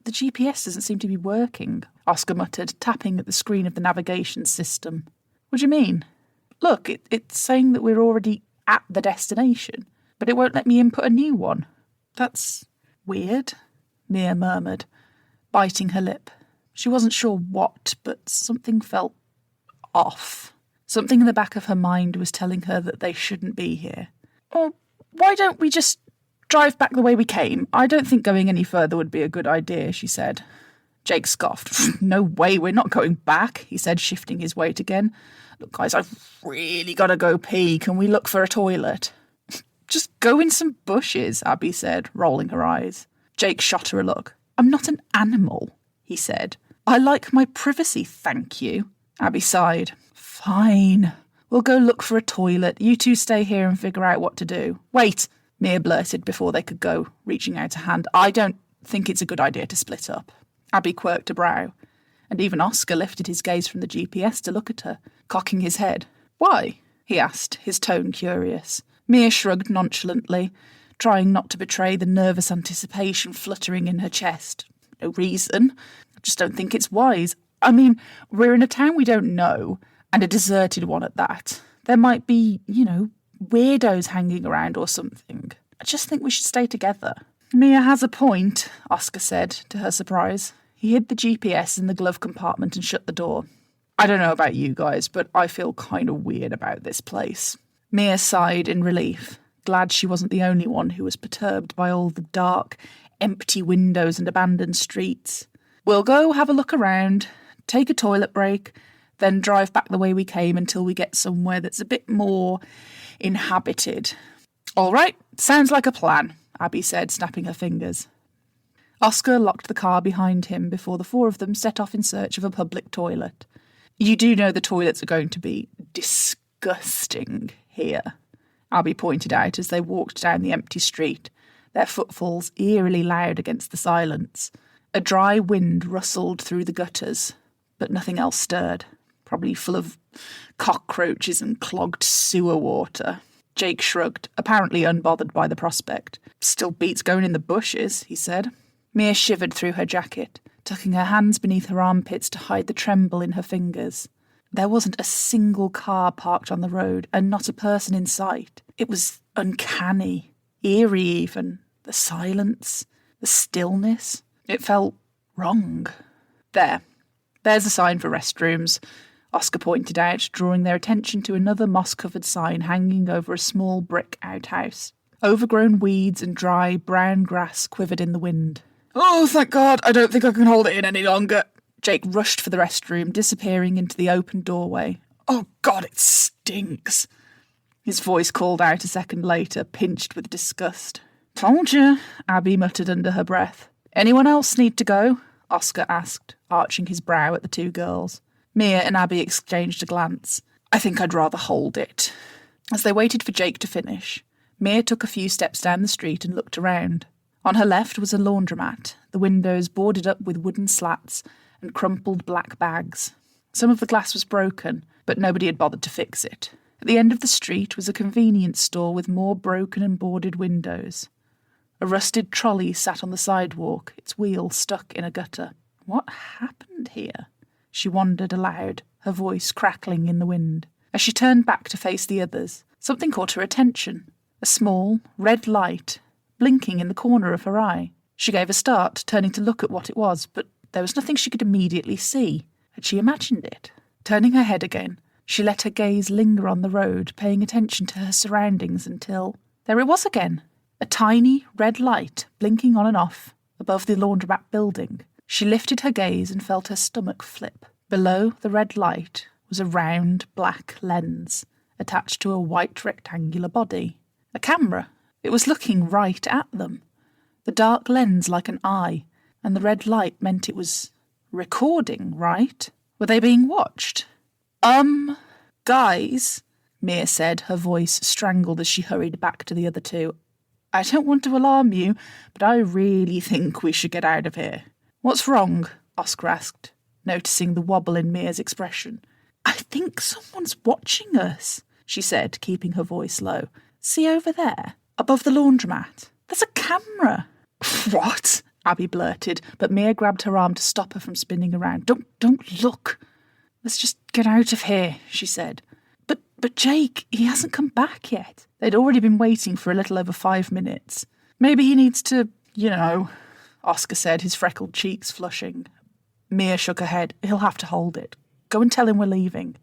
The GPS doesn't seem to be working, Oscar muttered, tapping at the screen of the navigation system. What do you mean? Look, it's saying that we're already at the destination, but it won't let me input a new one. That's weird, Mia murmured, biting her lip. She wasn't sure what, but something felt off. Something in the back of her mind was telling her that they shouldn't be here. Or why don't we just drive back the way we came? I don't think going any further would be a good idea, she said. Jake scoffed. No way, we're not going back, he said, shifting his weight again. Look, guys, I've really got to go pee. Can we look for a toilet? Just go in some bushes, Abby said, rolling her eyes. Jake shot her a look. I'm not an animal, he said. I like my privacy, thank you. Abby sighed. Fine. We'll go look for a toilet. You two stay here and figure out what to do. Wait, Mia blurted before they could go, reaching out a hand. I don't think it's a good idea to split up. Abby quirked a brow, and even Oscar lifted his gaze from the GPS to look at her, cocking his head. Why? He asked, his tone curious. Mia shrugged nonchalantly, trying not to betray the nervous anticipation fluttering in her chest. No reason. I just don't think it's wise. I mean, we're in a town we don't know, and a deserted one at that. There might be, weirdos hanging around or something. I just think we should stay together. Mia has a point, Oscar said, to her surprise. He hid the GPS in the glove compartment and shut the door. I don't know about you guys, but I feel kind of weird about this place. Mia sighed in relief, glad she wasn't the only one who was perturbed by all the dark, empty windows and abandoned streets. We'll go have a look around, take a toilet break, then drive back the way we came until we get somewhere that's a bit more inhabited. All right, sounds like a plan, Abby said, snapping her fingers. Oscar locked the car behind him before the four of them set off in search of a public toilet. You do know the toilets are going to be disgusting here, Abby pointed out as they walked down the empty street, their footfalls eerily loud against the silence. A dry wind rustled through the gutters, but nothing else stirred, probably full of cockroaches and clogged sewer water. Jake shrugged, apparently unbothered by the prospect. Still beats going in the bushes, he said. Mia shivered through her jacket, tucking her hands beneath her armpits to hide the tremble in her fingers. There wasn't a single car parked on the road, and not a person in sight. It was uncanny, eerie even. The silence, the stillness. It felt wrong. There's a sign for restrooms. Oscar pointed out, drawing their attention to another moss-covered sign hanging over a small brick outhouse. Overgrown weeds and dry, brown grass quivered in the wind. "Oh, thank God, I don't think I can hold it in any longer." Jake rushed for the restroom, disappearing into the open doorway. "Oh, God, it stinks." His voice called out a second later, pinched with disgust. "Told you," Abby muttered under her breath. "Anyone else need to go?" Oscar asked, arching his brow at the two girls. Mia and Abby exchanged a glance. "I think I'd rather hold it." As they waited for Jake to finish, Mia took a few steps down the street and looked around. On her left was a laundromat, the windows boarded up with wooden slats and crumpled black bags. Some of the glass was broken, but nobody had bothered to fix it. At the end of the street was a convenience store with more broken and boarded windows. A rusted trolley sat on the sidewalk, its wheel stuck in a gutter. What happened here? She wondered aloud, her voice crackling in the wind. As she turned back to face the others, something caught her attention. A small, red light, blinking in the corner of her eye. She gave a start, turning to look at what it was, but there was nothing she could immediately see. Had she imagined it? Turning her head again, she let her gaze linger on the road, paying attention to her surroundings until... there it was again! A tiny, red light, blinking on and off, above the laundromat building. She lifted her gaze and felt her stomach flip. Below the red light was a round, black lens, attached to a white rectangular body. A camera. It was looking right at them. The dark lens like an eye, and the red light meant it was recording, right? Were they being watched? Guys, Mia said, her voice strangled as she hurried back to the other two. "I don't want to alarm you, but I really think we should get out of here." "What's wrong?" Oscar asked, noticing the wobble in Mia's expression. "I think someone's watching us," she said, keeping her voice low. "See over there, above the laundromat? There's a camera." "What?" Abby blurted, but Mia grabbed her arm to stop her from spinning around. Don't look." "Let's just get out of here," she said. But Jake, he hasn't come back yet." They'd already been waiting for a little over 5 minutes. "Maybe he needs to, Oscar said, his freckled cheeks flushing. Mia shook her head. "He'll have to hold it. Go and tell him we're leaving."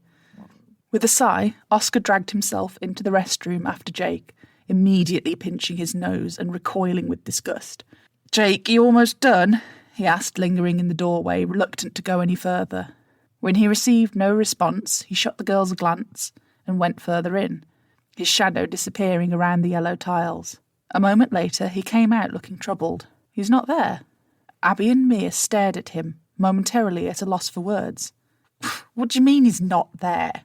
With a sigh, Oscar dragged himself into the restroom after Jake, immediately pinching his nose and recoiling with disgust. "Jake, you almost done?" he asked, lingering in the doorway, reluctant to go any further. When he received no response, he shot the girls a glance and went further in, his shadow disappearing around the yellow tiles. A moment later, he came out looking troubled. "He's not there." Abby and Mia stared at him, momentarily at a loss for words. "What do you mean he's not there?"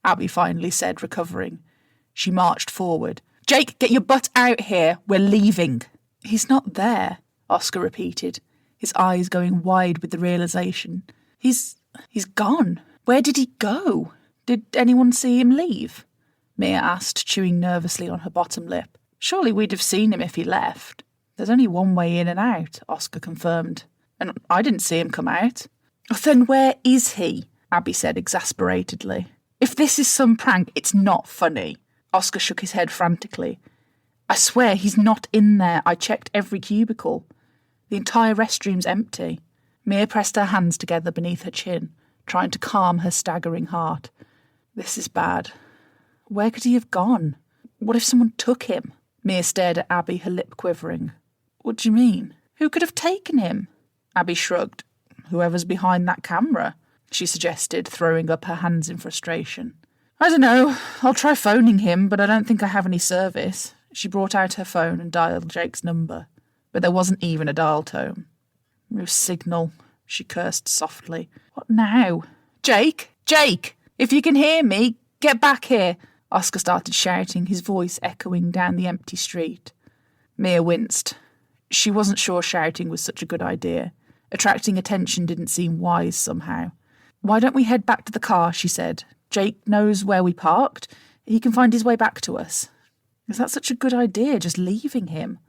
Abby finally said, recovering. She marched forward. "Jake, get your butt out here. We're leaving." "He's not there," Oscar repeated, his eyes going wide with the realization. He's gone. Where did he go? Did anyone see him leave?" Mia asked, chewing nervously on her bottom lip. "Surely we'd have seen him if he left." "There's only one way in and out," Oscar confirmed. "And I didn't see him come out." "Then where is he?" Abby said exasperatedly. "If this is some prank, it's not funny." Oscar shook his head frantically. "I swear he's not in there. I checked every cubicle. The entire restroom's empty." Mia pressed her hands together beneath her chin, trying to calm her staggering heart. "This is bad. Where could he have gone? What if someone took him?" Mia stared at Abby, her lip quivering. "What do you mean? Who could have taken him?" Abby shrugged. "Whoever's behind that camera," she suggested, throwing up her hands in frustration. "I don't know. I'll try phoning him, but I don't think I have any service." She brought out her phone and dialed Jake's number, but there wasn't even a dial tone. "No signal," she cursed softly. "What now? Jake! Jake! If you can hear me, get back here!" Oscar started shouting, his voice echoing down the empty street. Mia winced. She wasn't sure shouting was such a good idea. Attracting attention didn't seem wise somehow. "Why don't we head back to the car?" she said. "Jake knows where we parked. He can find his way back to us." "Is that such a good idea, just leaving him?"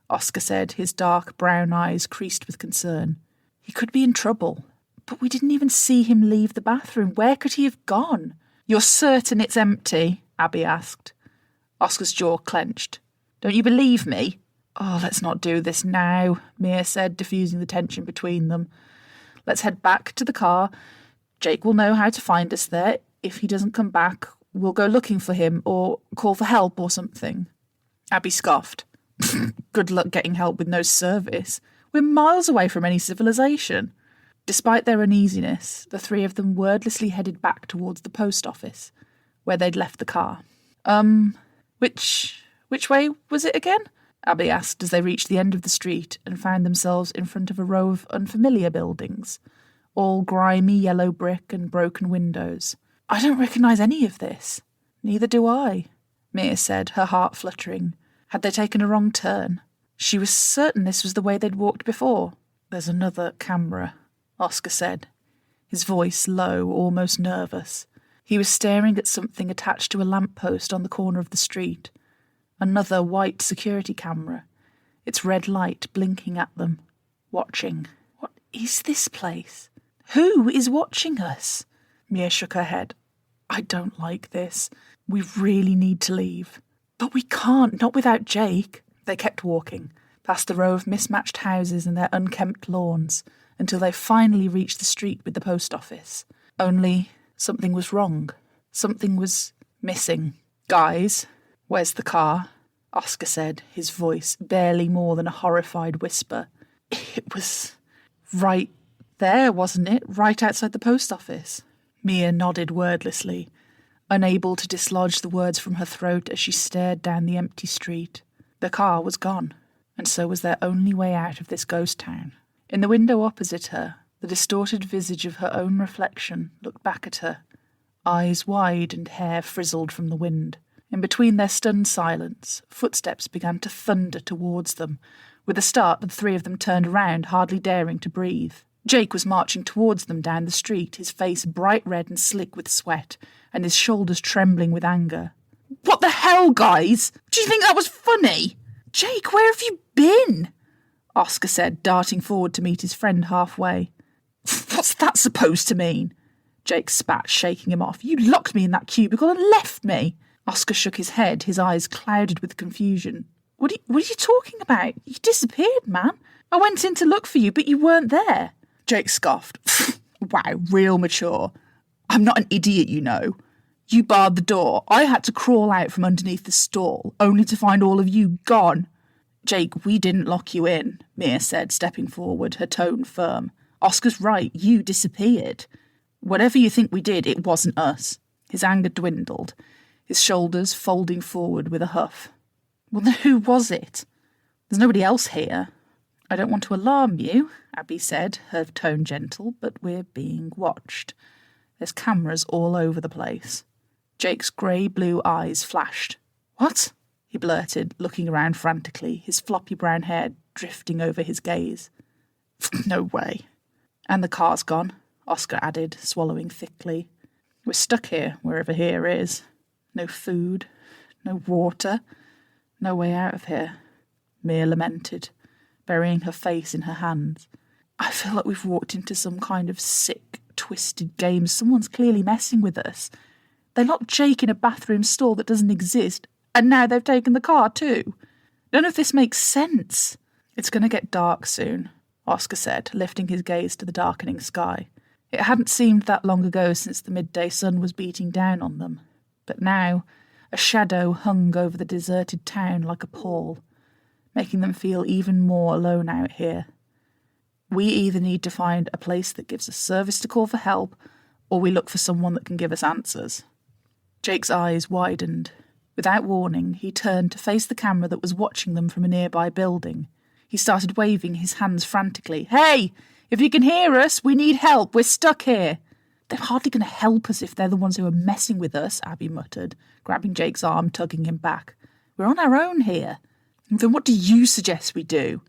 Oscar said, his dark brown eyes creased with concern. "He could be in trouble. But we didn't even see him leave the bathroom. Where could he have gone?" "You're certain it's empty?" Abby asked. Oscar's jaw clenched. "Don't you believe me?" "Oh, let's not do this now," Mia said, diffusing the tension between them. "Let's head back to the car. Jake will know how to find us there. If he doesn't come back, we'll go looking for him or call for help or something. Abby scoffed. Good luck getting help with no service. We're miles away from any civilization. Despite their uneasiness, the three of them wordlessly headed back towards the post office, where they'd left the car. Which way was it again? Abby asked as they reached the end of the street and found themselves in front of a row of unfamiliar buildings, all grimy yellow brick and broken windows. I don't recognise any of this. Neither do I, Mia said, her heart fluttering. Had they taken a wrong turn? She was certain this was the way they'd walked before. There's another camera, Oscar said, his voice low, almost nervous. He was staring at something attached to a lamppost on the corner of the street. Another white security camera, its red light blinking at them, watching. What is this place? Who is watching us? Mia shook her head. I don't like this. We really need to leave. But we can't, not without Jake. They kept walking, past the row of mismatched houses and their unkempt lawns, until they finally reached the street with the post office. Only something was wrong. Something was missing. Guys, where's the car? Oscar said, his voice barely more than a horrified whisper. It was right there, wasn't it? Right outside the post office. Mia nodded wordlessly, unable to dislodge the words from her throat as she stared down the empty street. The car was gone, and so was their only way out of this ghost town. In the window opposite her, the distorted visage of her own reflection looked back at her, eyes wide and hair frizzled from the wind. In between their stunned silence, footsteps began to thunder towards them. With a start, the three of them turned around, hardly daring to breathe. Jake was marching towards them down the street, his face bright red and slick with sweat, and his shoulders trembling with anger. What the hell, guys? Do you think that was funny? Jake, where have you been? Oscar said, darting forward to meet his friend halfway. What's that supposed to mean? Jake spat, shaking him off. You locked me in that cubicle and left me. Oscar shook his head, his eyes clouded with confusion. What are you talking about? You disappeared, man. I went in to look for you, but you weren't there. Jake scoffed. Wow, real mature. I'm not an idiot, you know. You barred the door. I had to crawl out from underneath the stall, only to find all of you gone. Jake, we didn't lock you in, Mia said, stepping forward, her tone firm. Oscar's right, you disappeared. Whatever you think we did, it wasn't us. His anger dwindled, his shoulders folding forward with a huff. Well, then who was it? There's nobody else here. I don't want to alarm you, Abby said, her tone gentle, but we're being watched. There's cameras all over the place. Jake's grey-blue eyes flashed. What? He blurted, looking around frantically, his floppy brown hair drifting over his gaze. No way. And the car's gone, Oscar added, swallowing thickly. We're stuck here, wherever here is. No food, no water, no way out of here. Mia lamented, burying her face in her hands. I feel like we've walked into some kind of sick, twisted game. Someone's clearly messing with us. They locked Jake in a bathroom stall that doesn't exist, and now they've taken the car too. None of this makes sense. It's going to get dark soon, Oscar said, lifting his gaze to the darkening sky. It hadn't seemed that long ago since the midday sun was beating down on them, but now a shadow hung over the deserted town like a pall, making them feel even more alone out here. We either need to find a place that gives us service to call for help, or we look for someone that can give us answers. Jake's eyes widened. Without warning, he turned to face the camera that was watching them from a nearby building. He started waving his hands frantically. Hey, if you can hear us, we need help. We're stuck here. They're hardly going to help us if they're the ones who are messing with us, Abby muttered, grabbing Jake's arm, tugging him back. We're on our own here. Then what do you suggest we do?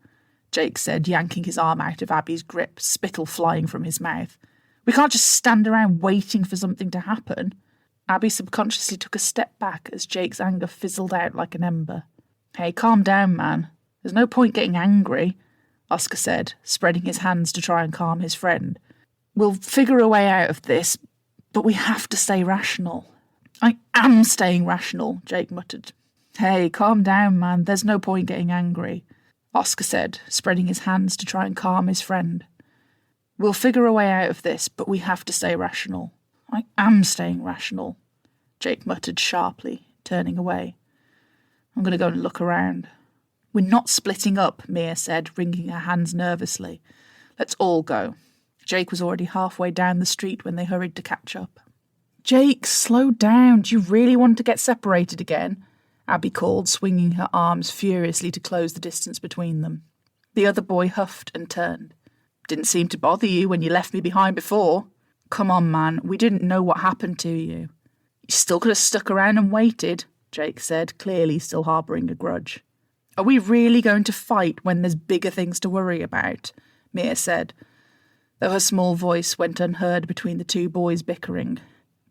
Jake said, yanking his arm out of Abby's grip, spittle flying from his mouth. We can't just stand around waiting for something to happen. Abby subconsciously took a step back as Jake's anger fizzled out like an ember. Hey, calm down, man. There's no point getting angry, Oscar said, spreading his hands to try and calm his friend. We'll figure a way out of this, but we have to stay rational. I am staying rational, Jake muttered. Hey, calm down, man. There's no point getting angry, Oscar said, spreading his hands to try and calm his friend. We'll figure a way out of this, but we have to stay rational. I am staying rational, Jake muttered sharply, turning away. I'm going to go and look around. We're not splitting up, Mia said, wringing her hands nervously. Let's all go. Jake was already halfway down the street when they hurried to catch up. Jake, slow down. Do you really want to get separated again? Abby called, swinging her arms furiously to close the distance between them. The other boy huffed and turned. Didn't seem to bother you when you left me behind before. Come on, man. We didn't know what happened to you. You still could have stuck around and waited, Jake said, clearly still harbouring a grudge. Are we really going to fight when there's bigger things to worry about? Mia said, though her small voice went unheard between the two boys bickering.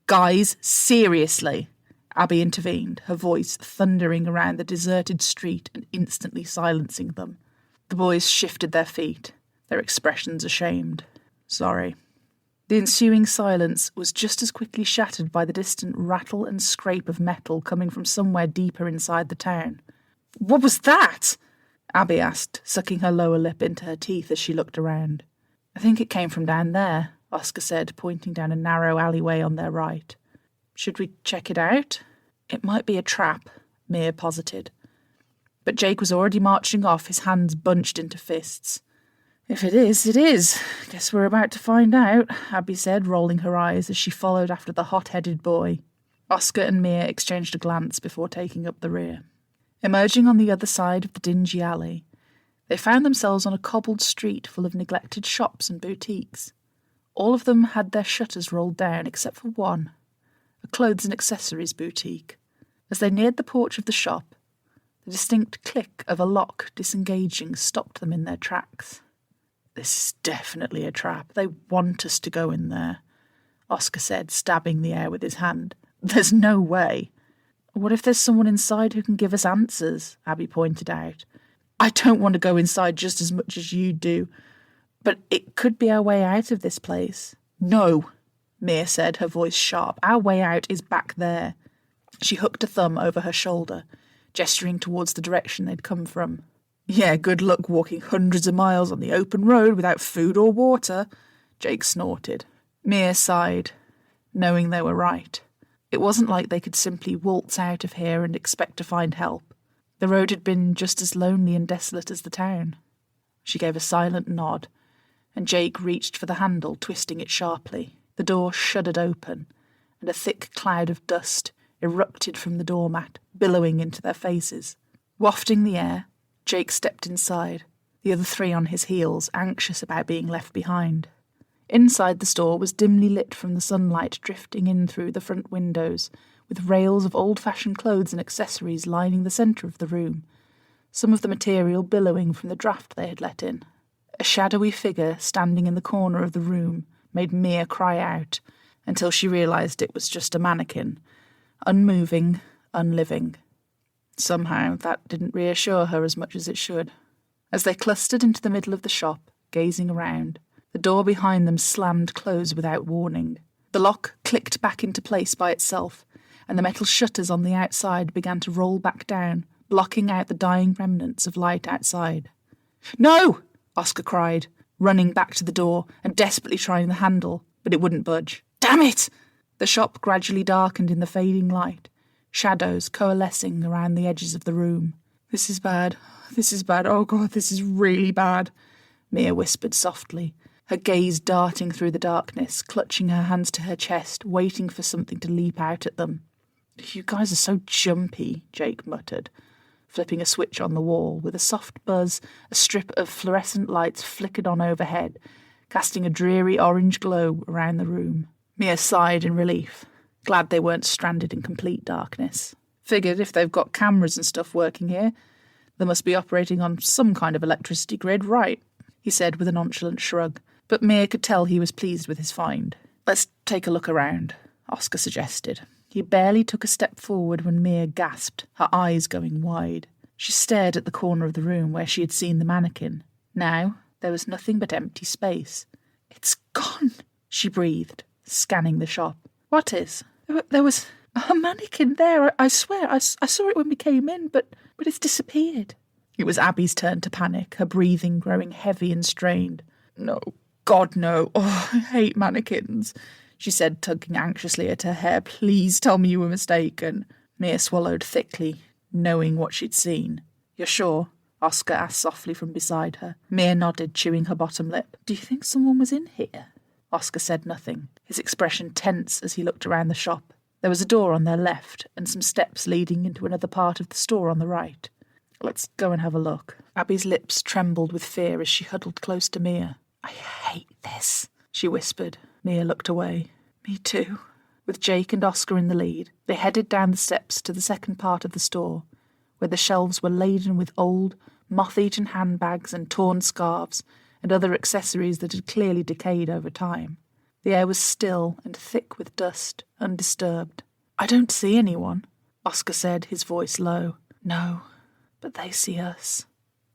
Guys, seriously, Abby intervened, her voice thundering around the deserted street and instantly silencing them. The boys shifted their feet, their expressions ashamed. Sorry. The ensuing silence was just as quickly shattered by the distant rattle and scrape of metal coming from somewhere deeper inside the town. What was that? Abby asked, sucking her lower lip into her teeth as she looked around. I think it came from down there, Oscar said, pointing down a narrow alleyway on their right. Should we check it out? It might be a trap, Mia posited. But Jake was already marching off, his hands bunched into fists. If it is, it is. Guess we're about to find out, Abby said, rolling her eyes as she followed after the hot-headed boy. Oscar and Mia exchanged a glance before taking up the rear. Emerging on the other side of the dingy alley, they found themselves on a cobbled street full of neglected shops and boutiques. All of them had their shutters rolled down except for one, a clothes and accessories boutique. As they neared the porch of the shop, the distinct click of a lock disengaging stopped them in their tracks. This is definitely a trap. They want us to go in there, Oscar said, stabbing the air with his hand. There's no way. What if there's someone inside who can give us answers? Abby pointed out. I don't want to go inside just as much as you do, but it could be our way out of this place. No, Mia said, her voice sharp. Our way out is back there. She hooked a thumb over her shoulder, gesturing towards the direction they'd come from. Yeah, good luck walking hundreds of miles on the open road without food or water, Jake snorted. Mia sighed, knowing they were right. It wasn't like they could simply waltz out of here and expect to find help. The road had been just as lonely and desolate as the town. She gave a silent nod, and Jake reached for the handle, twisting it sharply. The door shuddered open, and a thick cloud of dust erupted from the doormat, billowing into their faces. Wafting the air, Jake stepped inside, the other three on his heels, anxious about being left behind. Inside the store was dimly lit from the sunlight drifting in through the front windows, with rails of old-fashioned clothes and accessories lining the centre of the room, some of the material billowing from the draught they had let in. A shadowy figure standing in the corner of the room made Mia cry out, until she realised it was just a mannequin, unmoving, unliving. Somehow that didn't reassure her as much as it should. As they clustered into the middle of the shop, gazing around, the door behind them slammed closed without warning. The lock clicked back into place by itself, and the metal shutters on the outside began to roll back down, blocking out the dying remnants of light outside. No! Oscar cried, running back to the door and desperately trying the handle, but it wouldn't budge. Damn it! The shop gradually darkened in the fading light, shadows coalescing around the edges of the room. This is bad. This is bad. Oh, God, this is really bad, Mia whispered softly, her gaze darting through the darkness, clutching her hands to her chest, waiting for something to leap out at them. You guys are so jumpy, Jake muttered, flipping a switch on the wall. With a soft buzz, a strip of fluorescent lights flickered on overhead, casting a dreary orange glow around the room. Mia sighed in relief, glad they weren't stranded in complete darkness. Figured if they've got cameras and stuff working here, they must be operating on some kind of electricity grid, right? He said with a nonchalant shrug, but Mia could tell he was pleased with his find. Let's take a look around, Oscar suggested. He barely took a step forward when Mia gasped, her eyes going wide. She stared at the corner of the room where she had seen the mannequin. Now there was nothing but empty space. It's gone, she breathed, scanning the shop. What is? There was a mannequin there. I swear, I saw it when we came in, but it's disappeared. It was Abby's turn to panic, her breathing growing heavy and strained. No, God, no. Oh, I hate mannequins, she said, tugging anxiously at her hair. Please tell me you were mistaken. Mia swallowed thickly, knowing what she'd seen. You're sure? Oscar asked softly from beside her. Mia nodded, chewing her bottom lip. Do you think someone was in here? Oscar said nothing, his expression tense as he looked around the shop. There was a door on their left and some steps leading into another part of the store on the right. Let's go and have a look. Abby's lips trembled with fear as she huddled close to Mia. I hate this, she whispered. Mia looked away. Me too. With Jake and Oscar in the lead, they headed down the steps to the second part of the store, where the shelves were laden with old, moth-eaten handbags and torn scarves and other accessories that had clearly decayed over time. The air was still and thick with dust, undisturbed. I don't see anyone, Oscar said, his voice low. No, but they see us,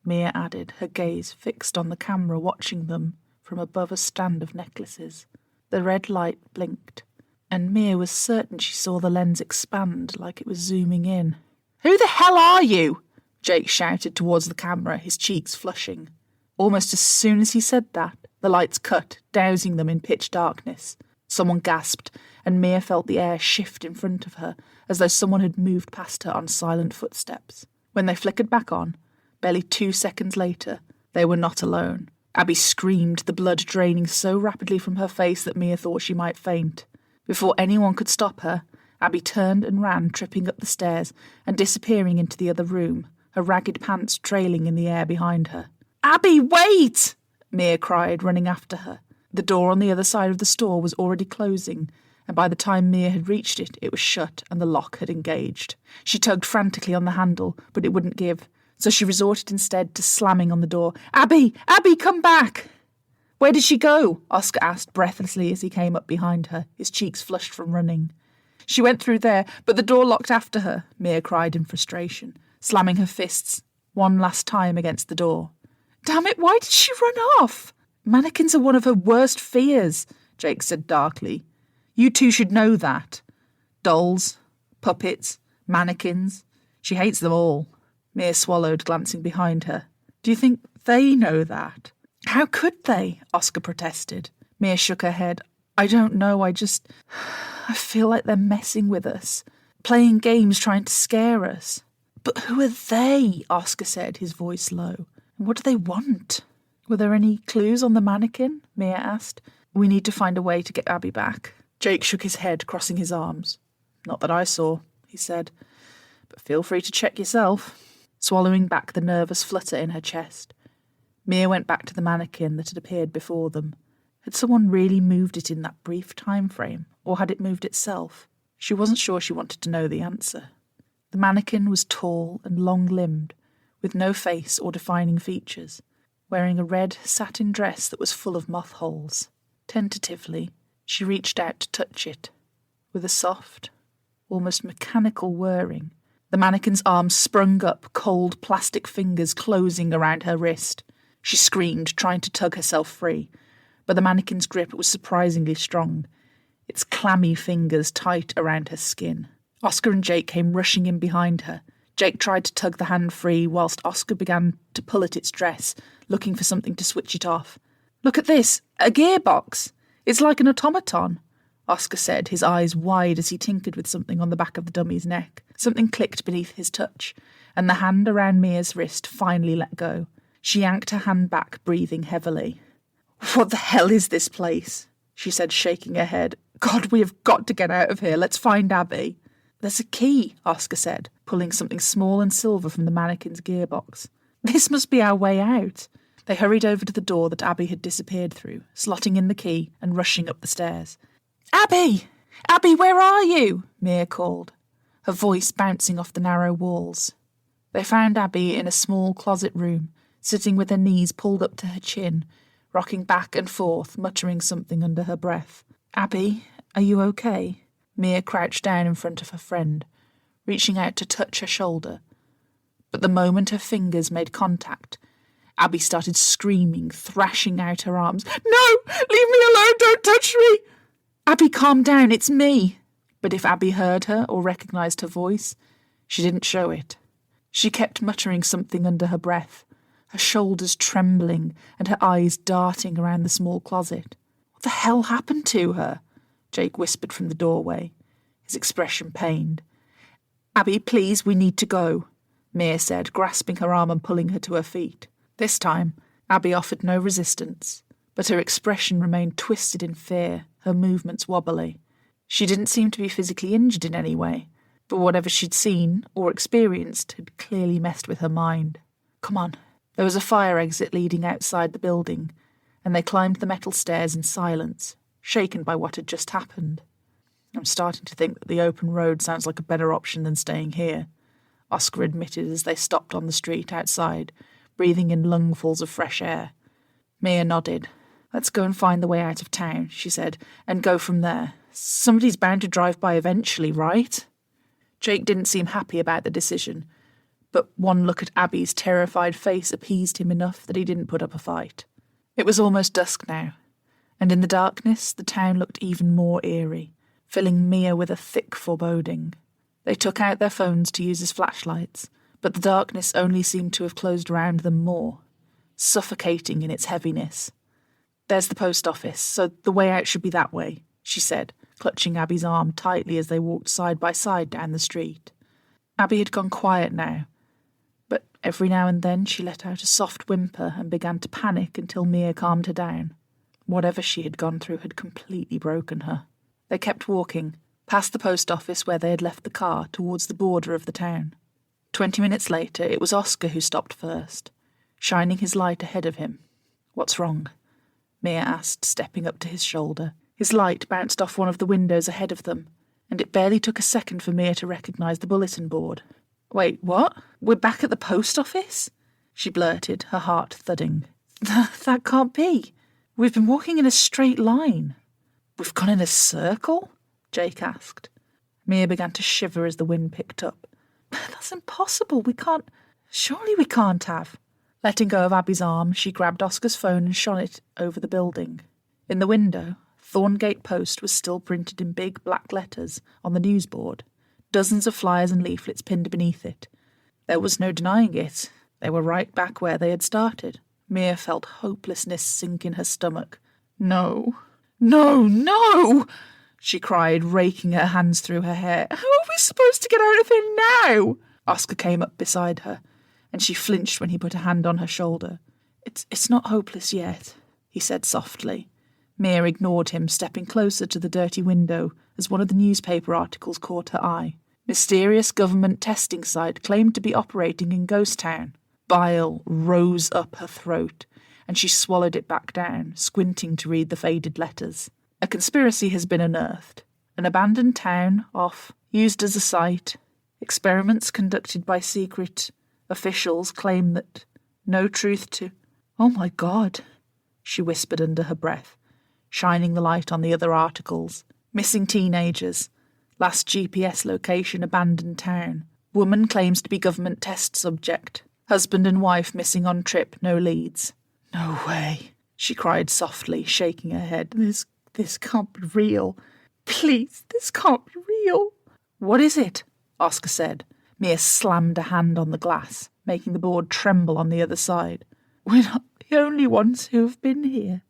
Mia added, her gaze fixed on the camera watching them from above a stand of necklaces. The red light blinked, and Mia was certain she saw the lens expand like it was zooming in. Who the hell are you? Jake shouted towards the camera, his cheeks flushing. Almost as soon as he said that, the lights cut, dousing them in pitch darkness. Someone gasped, and Mia felt the air shift in front of her, as though someone had moved past her on silent footsteps. When they flickered back on, barely 2 seconds later, they were not alone. Abby screamed, the blood draining so rapidly from her face that Mia thought she might faint. Before anyone could stop her, Abby turned and ran, tripping up the stairs and disappearing into the other room, her ragged pants trailing in the air behind her. Abby, wait! Mia cried, running after her. The door on the other side of the store was already closing, and by the time Mia had reached it, it was shut and the lock had engaged. She tugged frantically on the handle, but it wouldn't give, so she resorted instead to slamming on the door. Abby! Abby, come back! Where did she go? Oscar asked breathlessly as he came up behind her, his cheeks flushed from running. She went through there, but the door locked after her, Mia cried in frustration, slamming her fists one last time against the door. Damn it, why did she run off? Mannequins are one of her worst fears, Jake said darkly. You two should know that. Dolls, puppets, mannequins. She hates them all. Mia swallowed, glancing behind her. Do you think they know that? How could they? Oscar protested. Mia shook her head. I don't know, I feel like they're messing with us, playing games trying to scare us. But who are they? Oscar said, his voice low. What do they want? Were there any clues on the mannequin? Mia asked. We need to find a way to get Abby back. Jake shook his head, crossing his arms. Not that I saw, he said, but feel free to check yourself. Swallowing back the nervous flutter in her chest, Mia went back to the mannequin that had appeared before them. Had someone really moved it in that brief time frame, or had it moved itself? She wasn't sure she wanted to know the answer. The mannequin was tall and long-limbed, with no face or defining features, wearing a red satin dress that was full of moth holes. Tentatively, she reached out to touch it. With a soft, almost mechanical whirring, the mannequin's arm sprung up, cold plastic fingers closing around her wrist. She screamed, trying to tug herself free, but the mannequin's grip was surprisingly strong, its clammy fingers tight around her skin. Oscar and Jake came rushing in behind her. Jake tried to tug the hand free whilst Oscar began to pull at its dress, looking for something to switch it off. Look at this, a gearbox. It's like an automaton, Oscar said, his eyes wide as he tinkered with something on the back of the dummy's neck. Something clicked beneath his touch, and the hand around Mia's wrist finally let go. She yanked her hand back, breathing heavily. What the hell is this place? She said, shaking her head. God, we have got to get out of here. Let's find Abby. There's a key, Oscar said, pulling something small and silver from the mannequin's gearbox. This must be our way out. They hurried over to the door that Abby had disappeared through, slotting in the key and rushing up the stairs. Abby! Abby, where are you? Mia called, her voice bouncing off the narrow walls. They found Abby in a small closet room, sitting with her knees pulled up to her chin, rocking back and forth, muttering something under her breath. Abby, are you okay? Mia crouched down in front of her friend, reaching out to touch her shoulder. But the moment her fingers made contact, Abby started screaming, thrashing out her arms. No! Leave me alone! Don't touch me! Abby, calm down, it's me. But if Abby heard her or recognised her voice, she didn't show it. She kept muttering something under her breath, her her shoulders trembling and her eyes darting around the small closet. What the hell happened to her? Jake whispered from the doorway, his expression pained. Abby, please, we need to go, Mia said, grasping her arm and pulling her to her feet. This time, Abby offered no resistance, but her expression remained twisted in fear, her movements wobbly. She didn't seem to be physically injured in any way, but whatever she'd seen or experienced had clearly messed with her mind. Come on. There was a fire exit leading outside the building, and they climbed the metal stairs in silence, shaken by what had just happened. I'm starting to think that the open road sounds like a better option than staying here, Oscar admitted as they stopped on the street outside, breathing in lungfuls of fresh air. Mia nodded. Let's go and find the way out of town, she said, and go from there. Somebody's bound to drive by eventually, right? Jake didn't seem happy about the decision, but one look at Abby's terrified face appeased him enough that he didn't put up a fight. It was almost dusk now, and in the darkness the town looked even more eerie, filling Mia with a thick foreboding. They took out their phones to use as flashlights, but the darkness only seemed to have closed round them more, suffocating in its heaviness. There's the post office, so the way out should be that way, she said, clutching Abby's arm tightly as they walked side by side down the street. Abby had gone quiet now, but every now and then she let out a soft whimper and began to panic until Mia calmed her down. Whatever she had gone through had completely broken her. They kept walking, past the post office where they had left the car, towards the border of the town. 20 minutes later, it was Oscar who stopped first, shining his light ahead of him. What's wrong? Mia asked, stepping up to his shoulder. His light bounced off one of the windows ahead of them, and it barely took a second for Mia to recognise the bulletin board. Wait, what? We're back at the post office? She blurted, her heart thudding. That can't be. We've been walking in a straight line. We've gone in a circle? Jake asked. Mia began to shiver as the wind picked up. That's impossible. Surely we can't have. Letting go of Abby's arm, she grabbed Oscar's phone and shone it over the building. In the window, Thorngate Post was still printed in big black letters on the newsboard, dozens of flyers and leaflets pinned beneath it. There was no denying it. They were right back where they had started. Mia felt hopelessness sink in her stomach. No, she cried, raking her hands through her hair. How are we supposed to get out of here now? Oscar came up beside her, and she flinched when he put a hand on her shoulder. It's not hopeless yet, he said softly. Mia ignored him, stepping closer to the dirty window as one of the newspaper articles caught her eye. Mysterious government testing site claimed to be operating in Ghost Town. Bile rose up her throat, and she swallowed it back down, squinting to read the faded letters. A conspiracy has been unearthed. An abandoned town off, used as a site. Experiments conducted by secret officials claim that no truth to... Oh my God, she whispered under her breath, shining the light on the other articles. Missing teenagers. Last GPS location, abandoned town. Woman claims to be government test subject. Husband and wife missing on trip, no leads. No way, she cried softly, shaking her head. This can't be real. Please, this can't be real. What is it? Oscar said. Mia slammed a hand on the glass, making the board tremble on the other side. We're not the only ones who have been here,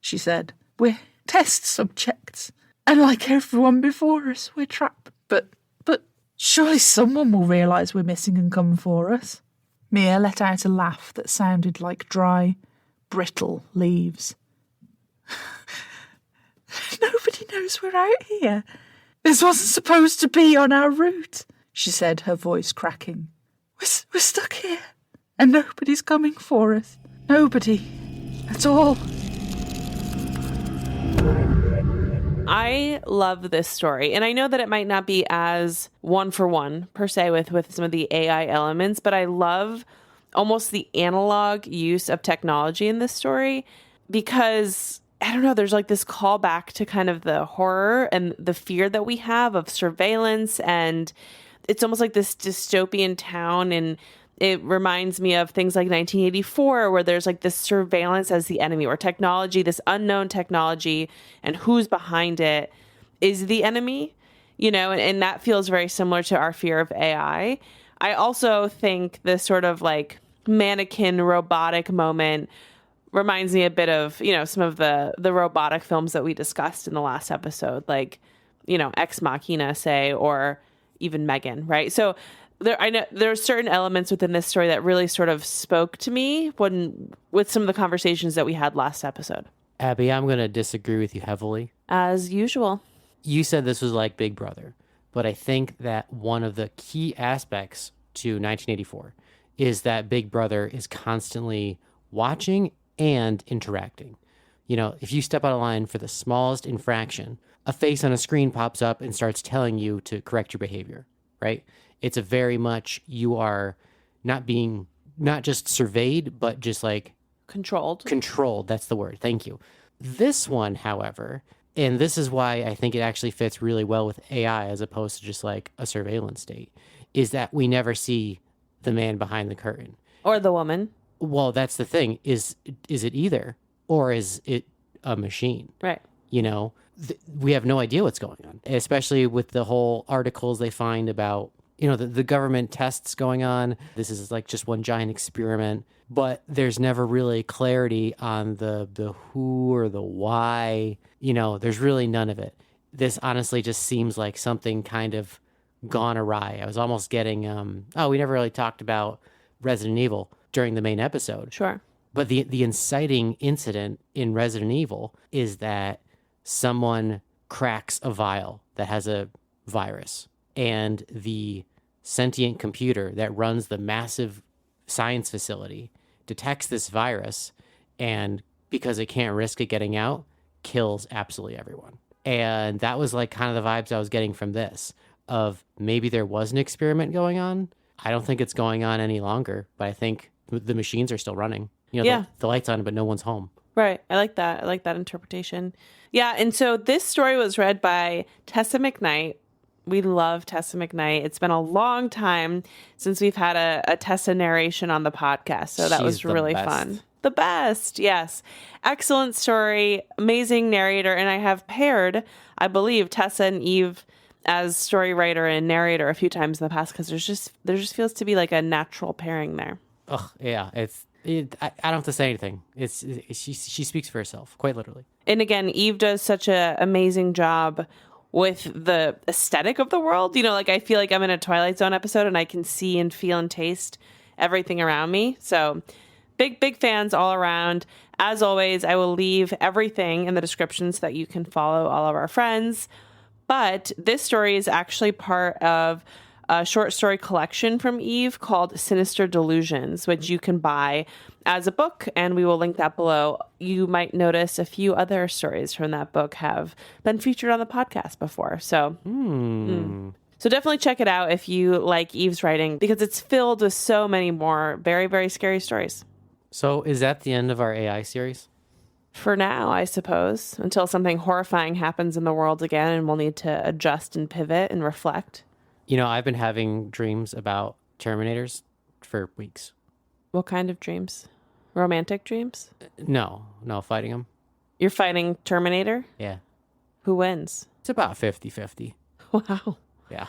she said. We're test subjects. And like everyone before us, we're trapped. But surely someone will realise we're missing and come for us. Mia let out a laugh that sounded like dry, brittle leaves. Nobody knows we're out here. This wasn't supposed to be on our route, she said, her voice cracking. We're stuck here, and nobody's coming for us. Nobody. At all. I love this story, and I know that it might not be as one-for-one, per se, with some of the AI elements, but I love almost the analog use of technology in this story because, I don't know, there's like this callback to kind of the horror and the fear that we have of surveillance, and it's almost like this dystopian town, and it reminds me of things like 1984, where there's like this surveillance as the enemy, or technology, this unknown technology, and who's behind it is the enemy, and that feels very similar to our fear of AI. I also think this sort of like mannequin robotic moment reminds me a bit of, some of the robotic films that we discussed in the last episode, like, Ex Machina, say, or even Megan, right? So I know there are certain elements within this story that really sort of spoke to me with some of the conversations that we had last episode. Abby, I'm going to disagree with you heavily. As usual. You said this was like Big Brother, but I think that one of the key aspects to 1984 is that Big Brother is constantly watching and interacting. If you step out of line for the smallest infraction, a face on a screen pops up and starts telling you to correct your behavior, right? It's a very much, you are not just surveyed, but just like Controlled. That's the word. Thank you. This one, however, and this is why I think it actually fits really well with AI as opposed to just like a surveillance state, is that we never see the man behind the curtain. Or the woman. Well, that's the thing. Is it either? Or is it a machine? Right. We have no idea what's going on, especially with the whole articles they find about, the government tests going on. This is like just one giant experiment, but there's never really clarity on the who or the why. There's really none of it. This honestly just seems like something kind of gone awry. I was almost getting, we never really talked about Resident Evil during the main episode. Sure. But the inciting incident in Resident Evil is that someone cracks a vial that has a virus, and the sentient computer that runs the massive science facility detects this virus, and because it can't risk it getting out, kills absolutely everyone. And that was like kind of the vibes I was getting from this, of maybe there was an experiment going on. I don't think it's going on any longer, but I think the machines are still running. The light's on, but no one's home. Right. I like that. I like that interpretation. Yeah. And so this story was read by Tessa McKnight. We love Tessa McKnight. It's been a long time since we've had a Tessa narration on the podcast. So that was really fun. The best. Yes. Excellent story. Amazing narrator. And I have paired, I believe, Tessa and Eve as story writer and narrator a few times in the past, because there just feels to be like a natural pairing there. Oh, yeah. I don't have to say anything. She speaks for herself, quite literally. And again, Eve does such an amazing job with the aesthetic of the world. I feel like I'm in a Twilight Zone episode and I can see and feel and taste everything around me. So big fans all around. As always, I will leave everything in the description so that you can follow all of our friends. But this story is actually part of a short story collection from Eve called Sinister Delusions, which you can buy as a book, and we will link that below. You might notice a few other stories from that book have been featured on the podcast before. So, So definitely check it out if you like Eve's writing, because it's filled with so many more very, very scary stories. So is that the end of our AI series? For now, I suppose, until something horrifying happens in the world again and we'll need to adjust and pivot and reflect. I've been having dreams about Terminators for weeks. What kind of dreams? Romantic dreams? No, fighting them. You're fighting Terminator? Yeah. Who wins? It's about 50-50. Wow. Yeah.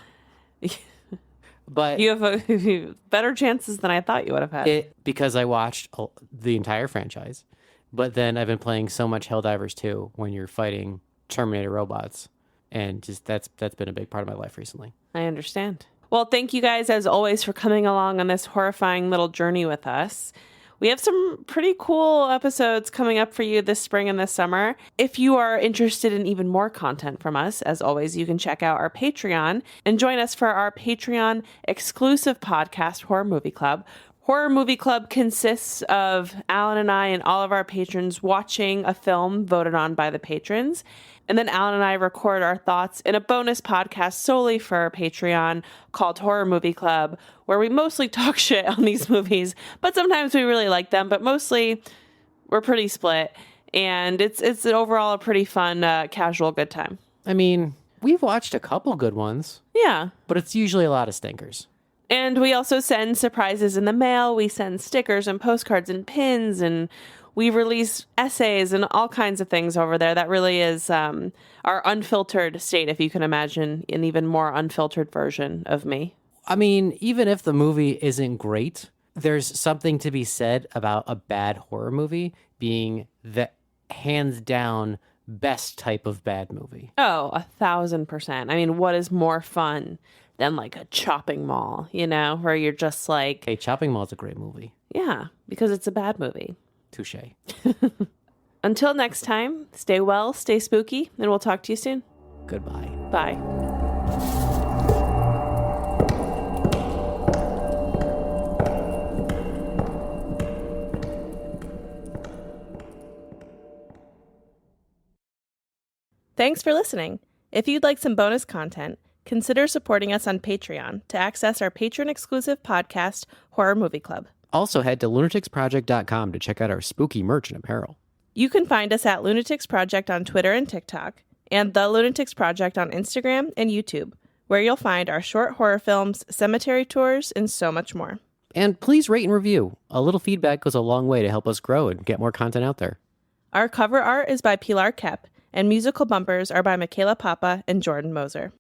But you have better chances than I thought you would have had. Because I watched the entire franchise, but then I've been playing so much Helldivers 2 when you're fighting Terminator robots, and just that's been a big part of my life recently. I understand. Well, thank you guys, as always, for coming along on this horrifying little journey with us. We have some pretty cool episodes coming up for you this spring and this summer. If you are interested in even more content from us, as always, you can check out our Patreon and join us for our Patreon exclusive podcast, Horror Movie Club. Horror Movie Club consists of Alan and I and all of our patrons watching a film voted on by the patrons. And then Alan and I record our thoughts in a bonus podcast solely for our Patreon called Horror Movie Club, where we mostly talk shit on these movies, but sometimes we really like them, but mostly we're pretty split. And it's overall a pretty fun, casual good time. I mean, we've watched a couple good ones. Yeah. But it's usually a lot of stinkers. And we also send surprises in the mail. We send stickers and postcards and pins, and we release essays and all kinds of things over there. That really is our unfiltered state, if you can imagine an even more unfiltered version of me. I mean, even if the movie isn't great, There's something to be said about a bad horror movie being the hands down best type of bad movie. Oh, 1,000%. I mean, what is more fun than like a chopping mall, you know, where you're just like, Hey, Chopping Mall's a great movie. yeah, because it's a bad movie. Touche. Until next time, stay well, stay spooky, and we'll talk to you soon. Goodbye. Bye. Thanks for listening. If you'd like some bonus content, consider supporting us on Patreon to access our patron-exclusive podcast, Horror Movie Club. Also, head to lunaticsproject.com to check out our spooky merch and apparel. You can find us at Lunatics Project on Twitter and TikTok, and The Lunatics Project on Instagram and YouTube, where you'll find our short horror films, cemetery tours, and so much more. And please rate and review. A little feedback goes a long way to help us grow and get more content out there. Our cover art is by Pilar Kep, and musical bumpers are by Michaela Papa and Jordan Moser.